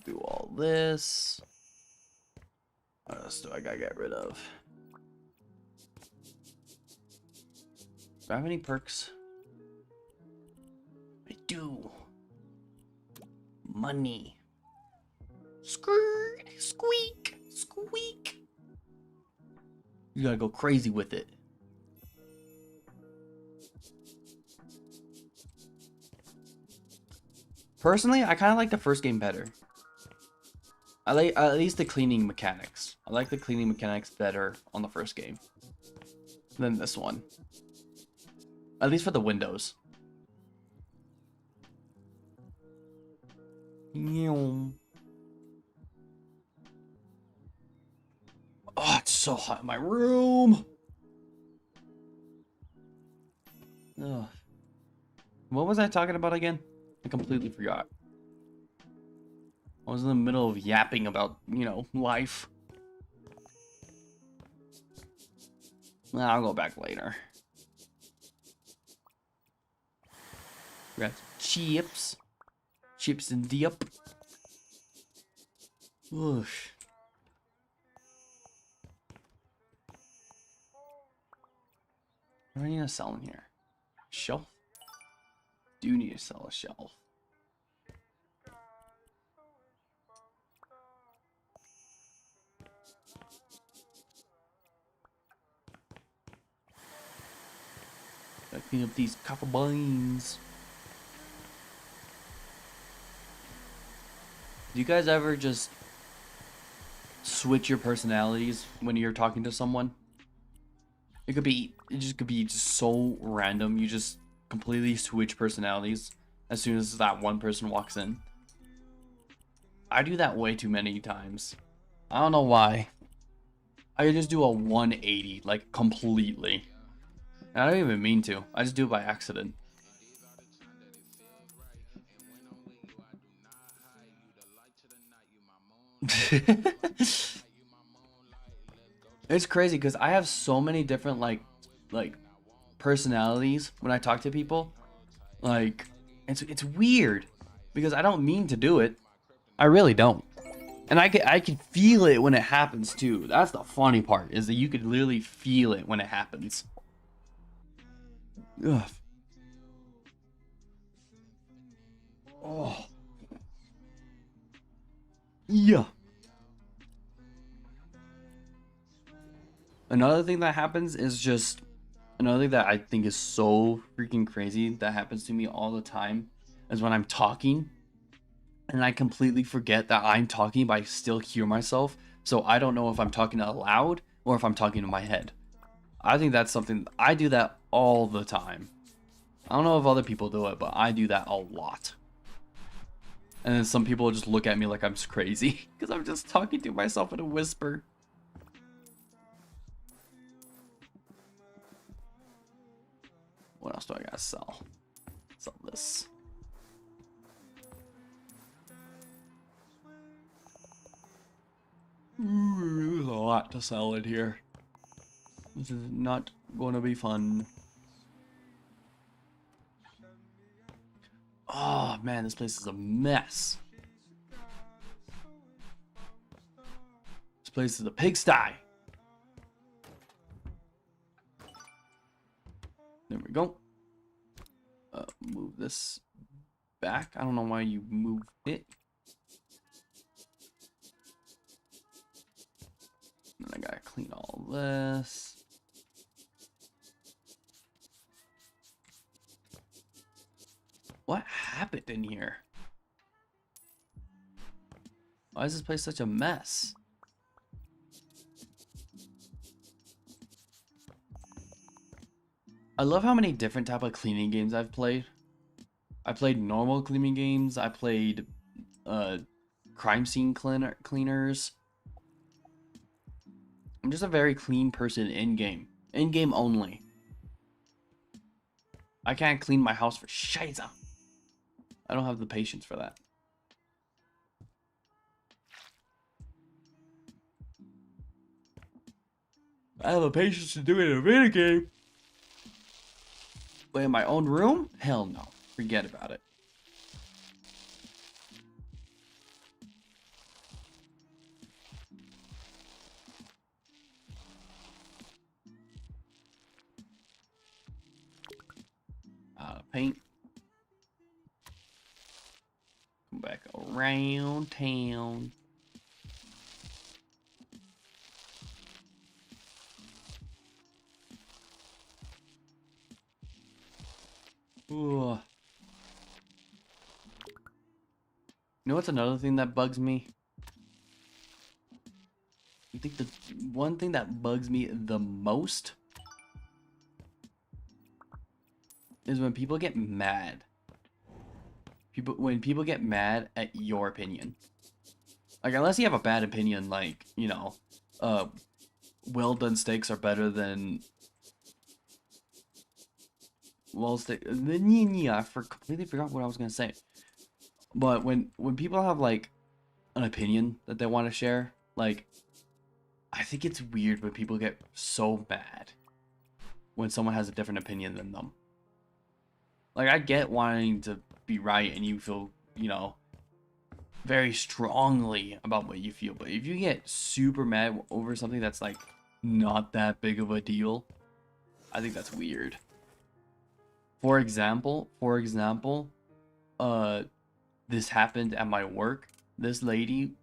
Do all this. What else do I gotta get rid of? Do I have any perks? I do. Money. Squeak, squeak, squeak. You gotta go crazy with it. Personally, I kind of like the first game better. I like at least the cleaning mechanics. I like the cleaning mechanics better on the first game than this one. At least for the windows. Oh, it's so hot in my room. Ugh. What was I talking about again? I completely forgot. I was in the middle of yapping about, life. I'll go back later. We got chips. Chips and dip. Oof. What do I need to sell in here? Shelf? Do need to sell a shelf. Gotta clean up these copper beans. Do you guys ever just switch your personalities when you're talking to someone? It could be just so random. You just completely switch personalities as soon as that one person walks in. I do that way too many times. I don't know why. I just do a 180, like completely. And I don't even mean to. I just do it by accident. It's crazy because I have so many different like personalities when I talk to people. Like it's weird because I don't mean to do it. I really don't. And I can feel it when it happens too. That's the funny part, is that you could literally feel it when it happens. Ugh. Oh. Yeah. Another thing that happens is just another thing that I think is so freaking crazy that happens to me all the time is when I'm talking and I completely forget that I'm talking, but I still hear myself. So I don't know if I'm talking out loud or if I'm talking in my head. I think that's something, I do that all the time. I don't know if other people do it, but I do that a lot. And then some people just look at me like I'm crazy because I'm just talking to myself in a whisper. What else do I gotta sell? Sell this. Ooh, there's a lot to sell in here. This is not gonna be fun. Oh man, this place is a mess. This place is a pigsty. There we go. Move this back. I don't know why you moved it. Then I gotta clean all this. What happened in here? Why is this place such a mess? I love how many different type of cleaning games I've played. I played normal cleaning games. I played crime scene cleaners. I'm just a very clean person in game. In game only. I can't clean my house for shiza. I don't have the patience for that. I have the patience to do it in a video game. But in my own room? Hell no. Forget about it. Paint. Come back around town. Ooh. You know what's another thing that bugs me? I think the one thing that bugs me the most is when people get mad. When people get mad at your opinion. Like, unless you have a bad opinion, like, you know, well done steaks are better than I completely forgot what I was gonna say. But when people have like an opinion that they want to share, like, I think it's weird when people get so mad when someone has a different opinion than them. Like, I get wanting to be right and you feel, you know, very strongly about what you feel, but if you get super mad over something that's like not that big of a deal, I think that's weird. For example, this happened at my work. This lady,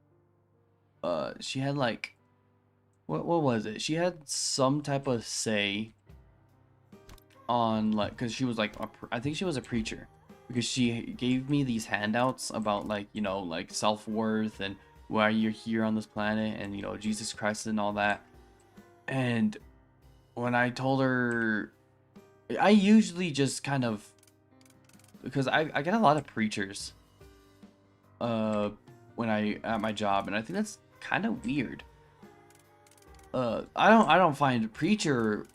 she had like, what was it? She had some type of say on, like, because she was like, I think she was a preacher, because she gave me these handouts about, like, you know, like self-worth and why you're here on this planet and, you know, Jesus Christ and all that. And when I told her, I usually just kind of, because I get a lot of preachers when I at my job, and I think that's kind of weird. I don't find preachers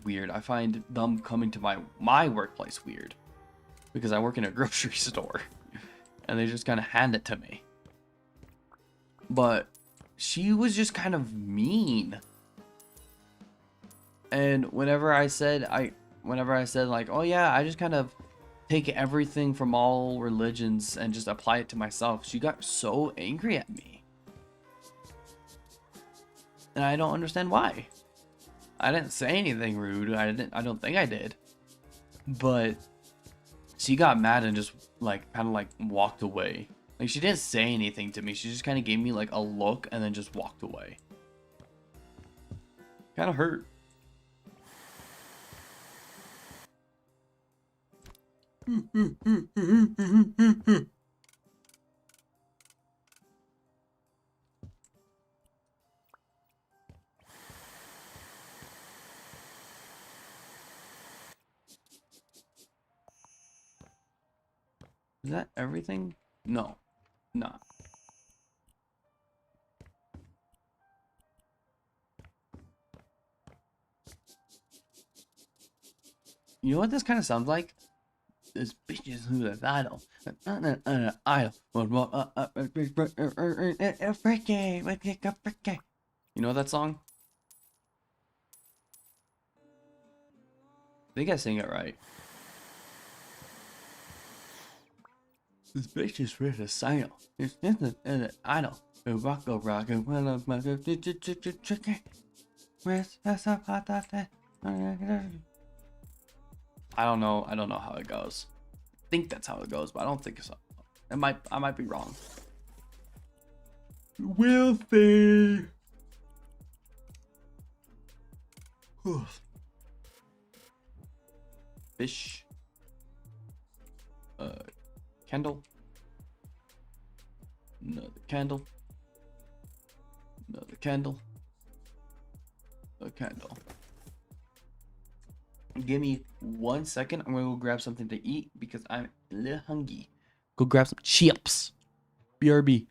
weird. I find them coming to my workplace weird, because I work in a grocery store and they just kind of hand it to me. But she was just kind of mean. And whenever I said like, oh yeah, I just kind of take everything from all religions and just apply it to myself, she got so angry at me. And I don't understand why. I didn't say anything rude. I don't think I did. But she got mad and just like kind of like walked away. Like, she didn't say anything to me. She just kind of gave me like a look and then just walked away. Kind of hurt. Is that everything? No. Nah. You know what this kind of sounds like? This bitch is who the idol. Idol. You know that song? I think I sing it right. This bitch is with a idol. It's an idol. Rock and I don't know how it goes. I think that's how it goes, but I don't think so. I might be wrong. We'll see. Fish. Candle. Another candle. Another candle. A candle. Give me 1 second. I'm gonna go grab something to eat because I'm a little hungry. Go grab some chips. BRB.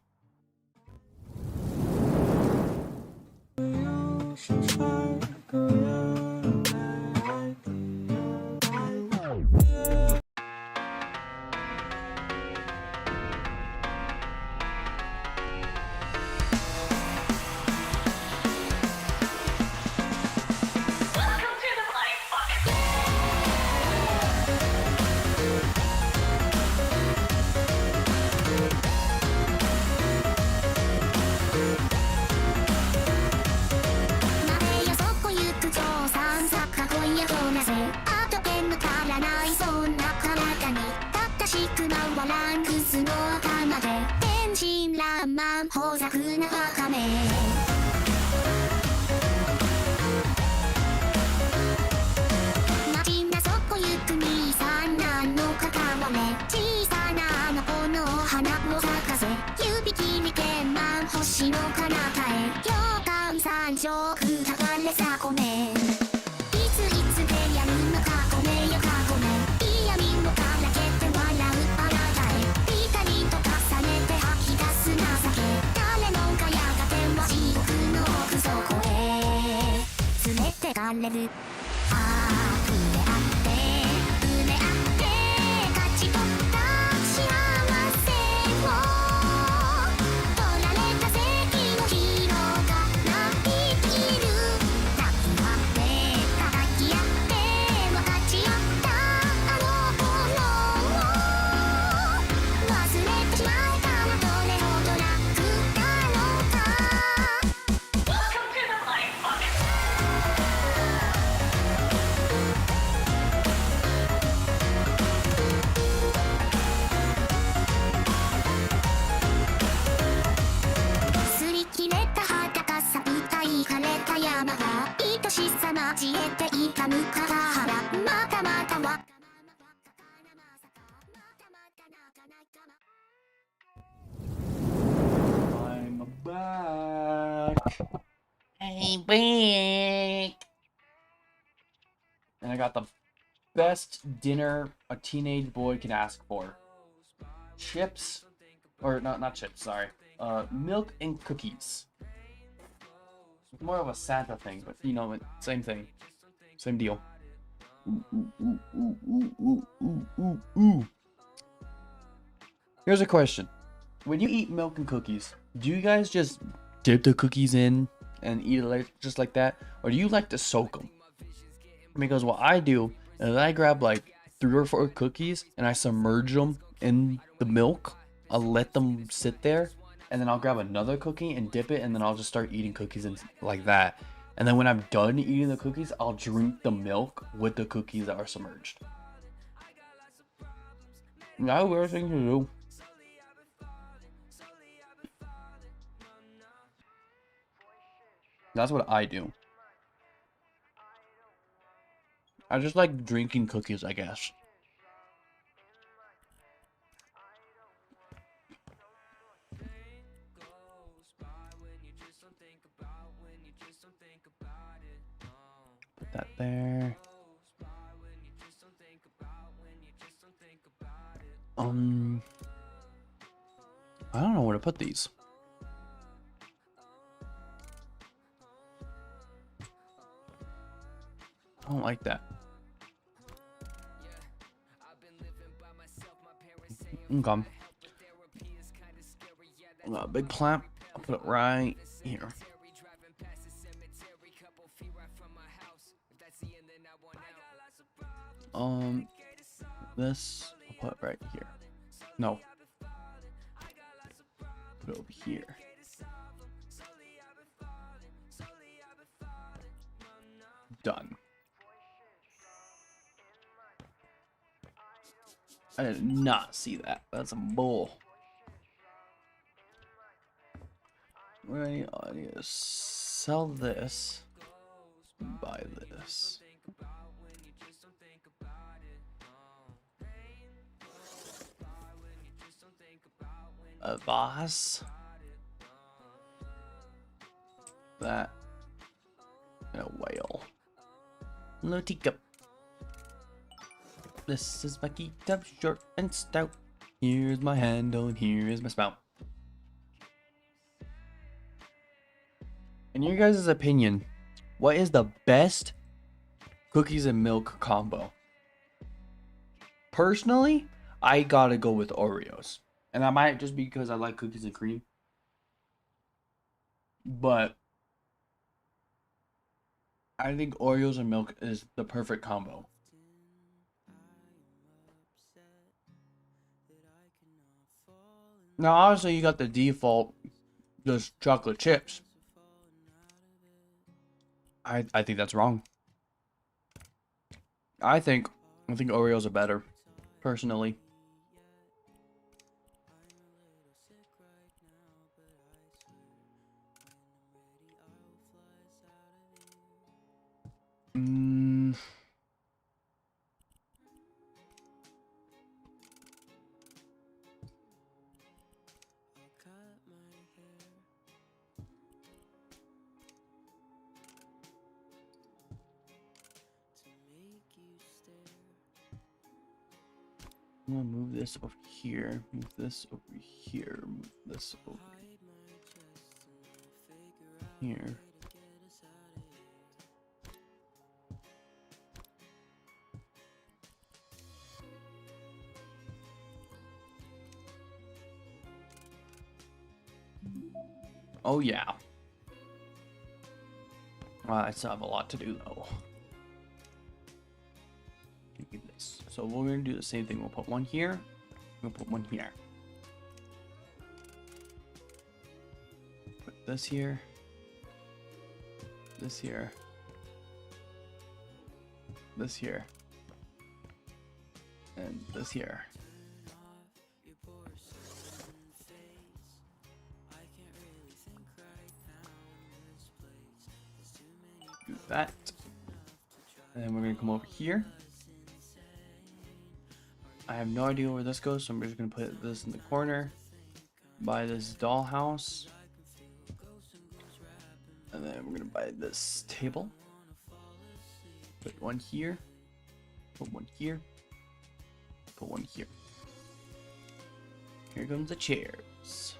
交えていたぬかだはらまたまたわ I'm back. I'm back. And I got the best dinner a teenage boy can ask for. Chips, or not chips, sorry. Milk and cookies. It's more of a Santa thing, but you know, same thing. Same deal. Ooh. Here's a question. When you eat milk and cookies, do you guys just dip the cookies in and eat it just like that? Or do you like to soak them? Because what I do is I grab like 3 or 4 cookies and I submerge them in the milk. I'll let them sit there and then I'll grab another cookie and dip it and then I'll just start eating cookies and like that. And then when I'm done eating the cookies, I'll drink the milk with the cookies that are submerged. That's a weird thing to do. That's what I do. I just like drinking cookies, I guess. Put that there. I don't know where to put these. I don't like that. Okay. I got a big clamp. I'll put it right here. This I'll put right here. No. Put it over here. Done. I did not see that. That's a bull. Right, I need to sell this. Buy this. A vase. That. And a whale. No teacup. This is my teacup, short and stout. Here's my handle and here is my spout. In your guys' opinion, what is the best cookies and milk combo? Personally, I gotta go with Oreos. And that might just be because I like cookies and cream. But I think Oreos and milk is the perfect combo. Now, obviously, you got the default, just chocolate chips. I think that's wrong. I think Oreos are better, personally. I'm gonna move this over here, move this over here, move this over here. Oh yeah. I still have a lot to do though. Look at this. So we're gonna do the same thing. We'll put one here. We'll put one here. Put this here. This here. This here. And this here. Do that. And then we're gonna come over here. I have no idea where this goes, so I'm just gonna put this in the corner. Buy this dollhouse. And then we're gonna buy this table. Put one here. Put one here. Put one here. Here comes the chairs.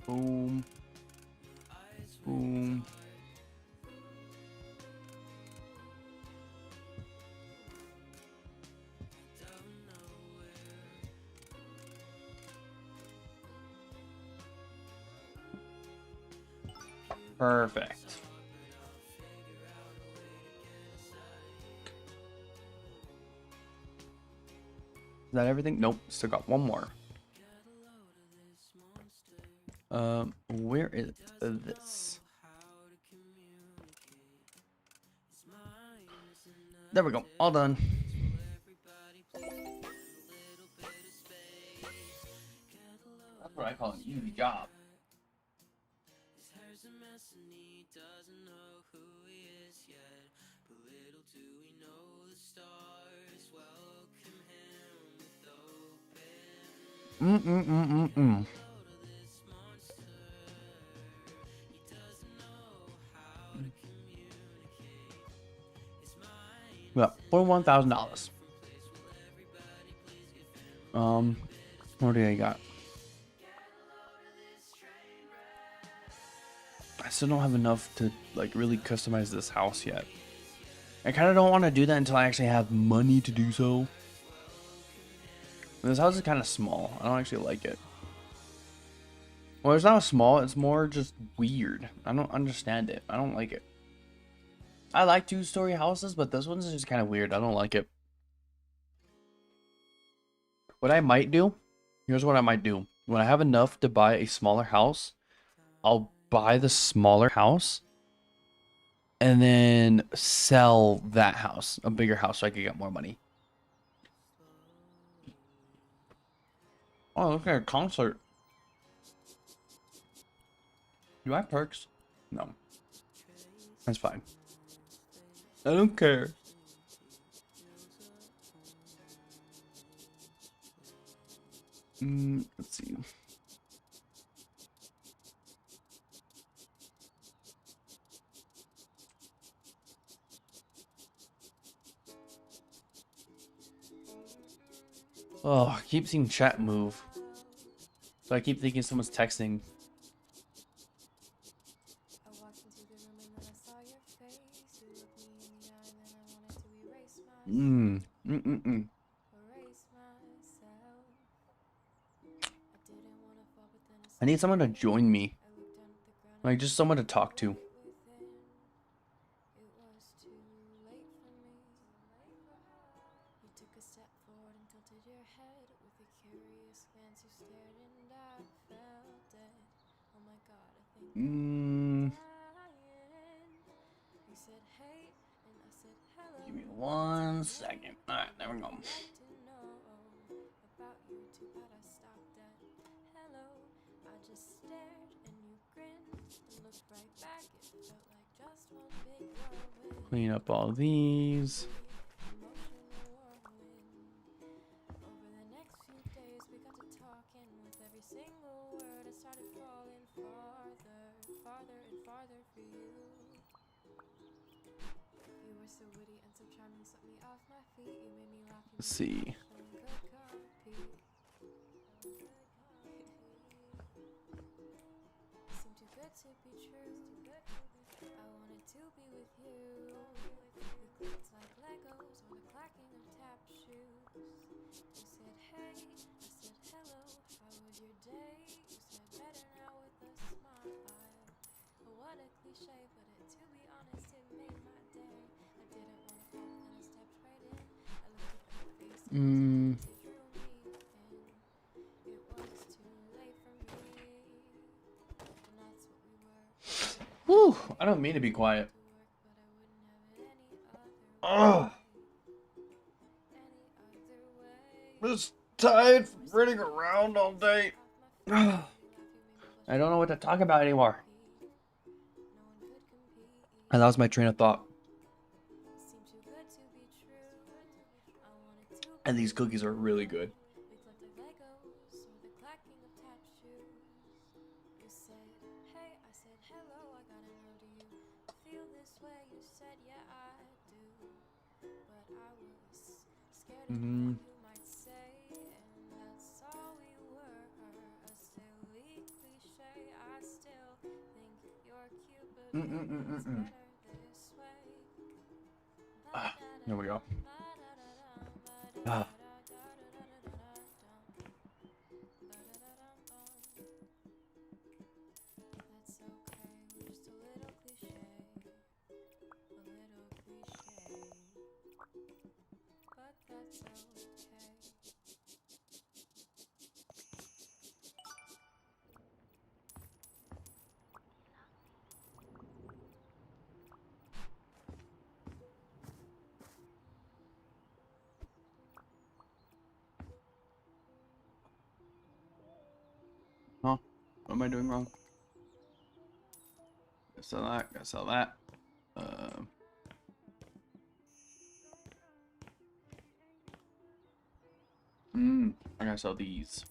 Boom. Boom. Perfect. Is that everything? Nope, still got one more. Where is this? There we go, all done. That's what I call an easy job. Yeah, $41,000. What do I got? I still don't have enough to like really customize this house yet. I kind of don't want to do that until I actually have money to do so. This house is kind of small. I don't actually like it. Well, it's not small. It's more just weird. I don't understand it. I don't like it. I like two-story houses, but this one's just kind of weird. I don't like it. What I might do, here's what I might do. When I have enough to buy a smaller house, I'll buy the smaller house and then sell that house, a bigger house, so I can get more money. Oh, look at a concert. Do I have perks? No. That's fine. I don't care. Let's see. Oh, I keep seeing chat move. So I keep thinking someone's texting. I need someone to join me. Like, just someone to talk to. Give me 1 second. Alright, there we go. Clean up all these. Let's see. Whew, I don't mean to be quiet. Ugh. I'm just tired from running around all day. I don't know what to talk about anymore. I lost my train of thought. And these cookies are really good. Mm-hmm. Ah, here we go. Ah. Huh? What am I doing wrong? Gotta sell that. Gotta sell that. I gotta sell these.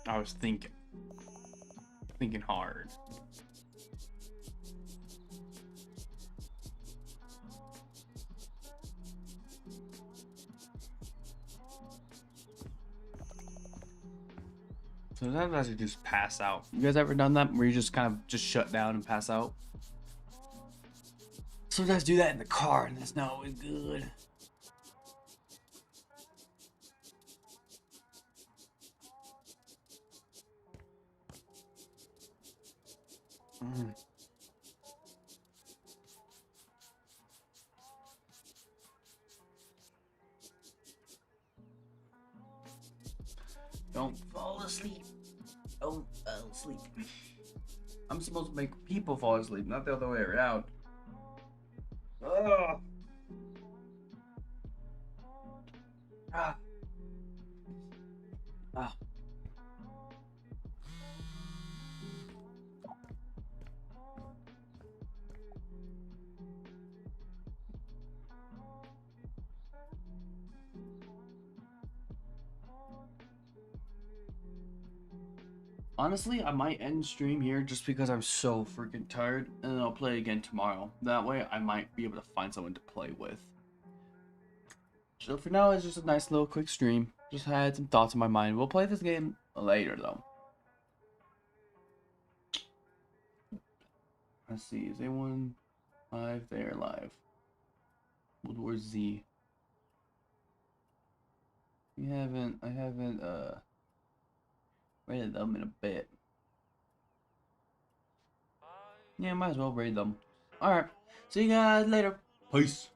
I was thinking hard. Sometimes I should just pass out. You guys ever done that where you just kind of just shut down and pass out? Sometimes do that in the car and that's not always good. Don't fall asleep. Don't fall asleep. I'm supposed to make people fall asleep, not the other way around. Ugh. Ah. Ah. Honestly, I might end stream here just because I'm so freaking tired, and then I'll play again tomorrow. That way, I might be able to find someone to play with. So for now, it's just a nice little quick stream. Just had some thoughts in my mind. We'll play this game later, though. Let's see, is anyone live? They're live. World War Z. I haven't rated them in a bit. Yeah, might as well raid them. Alright, see you guys later. Peace.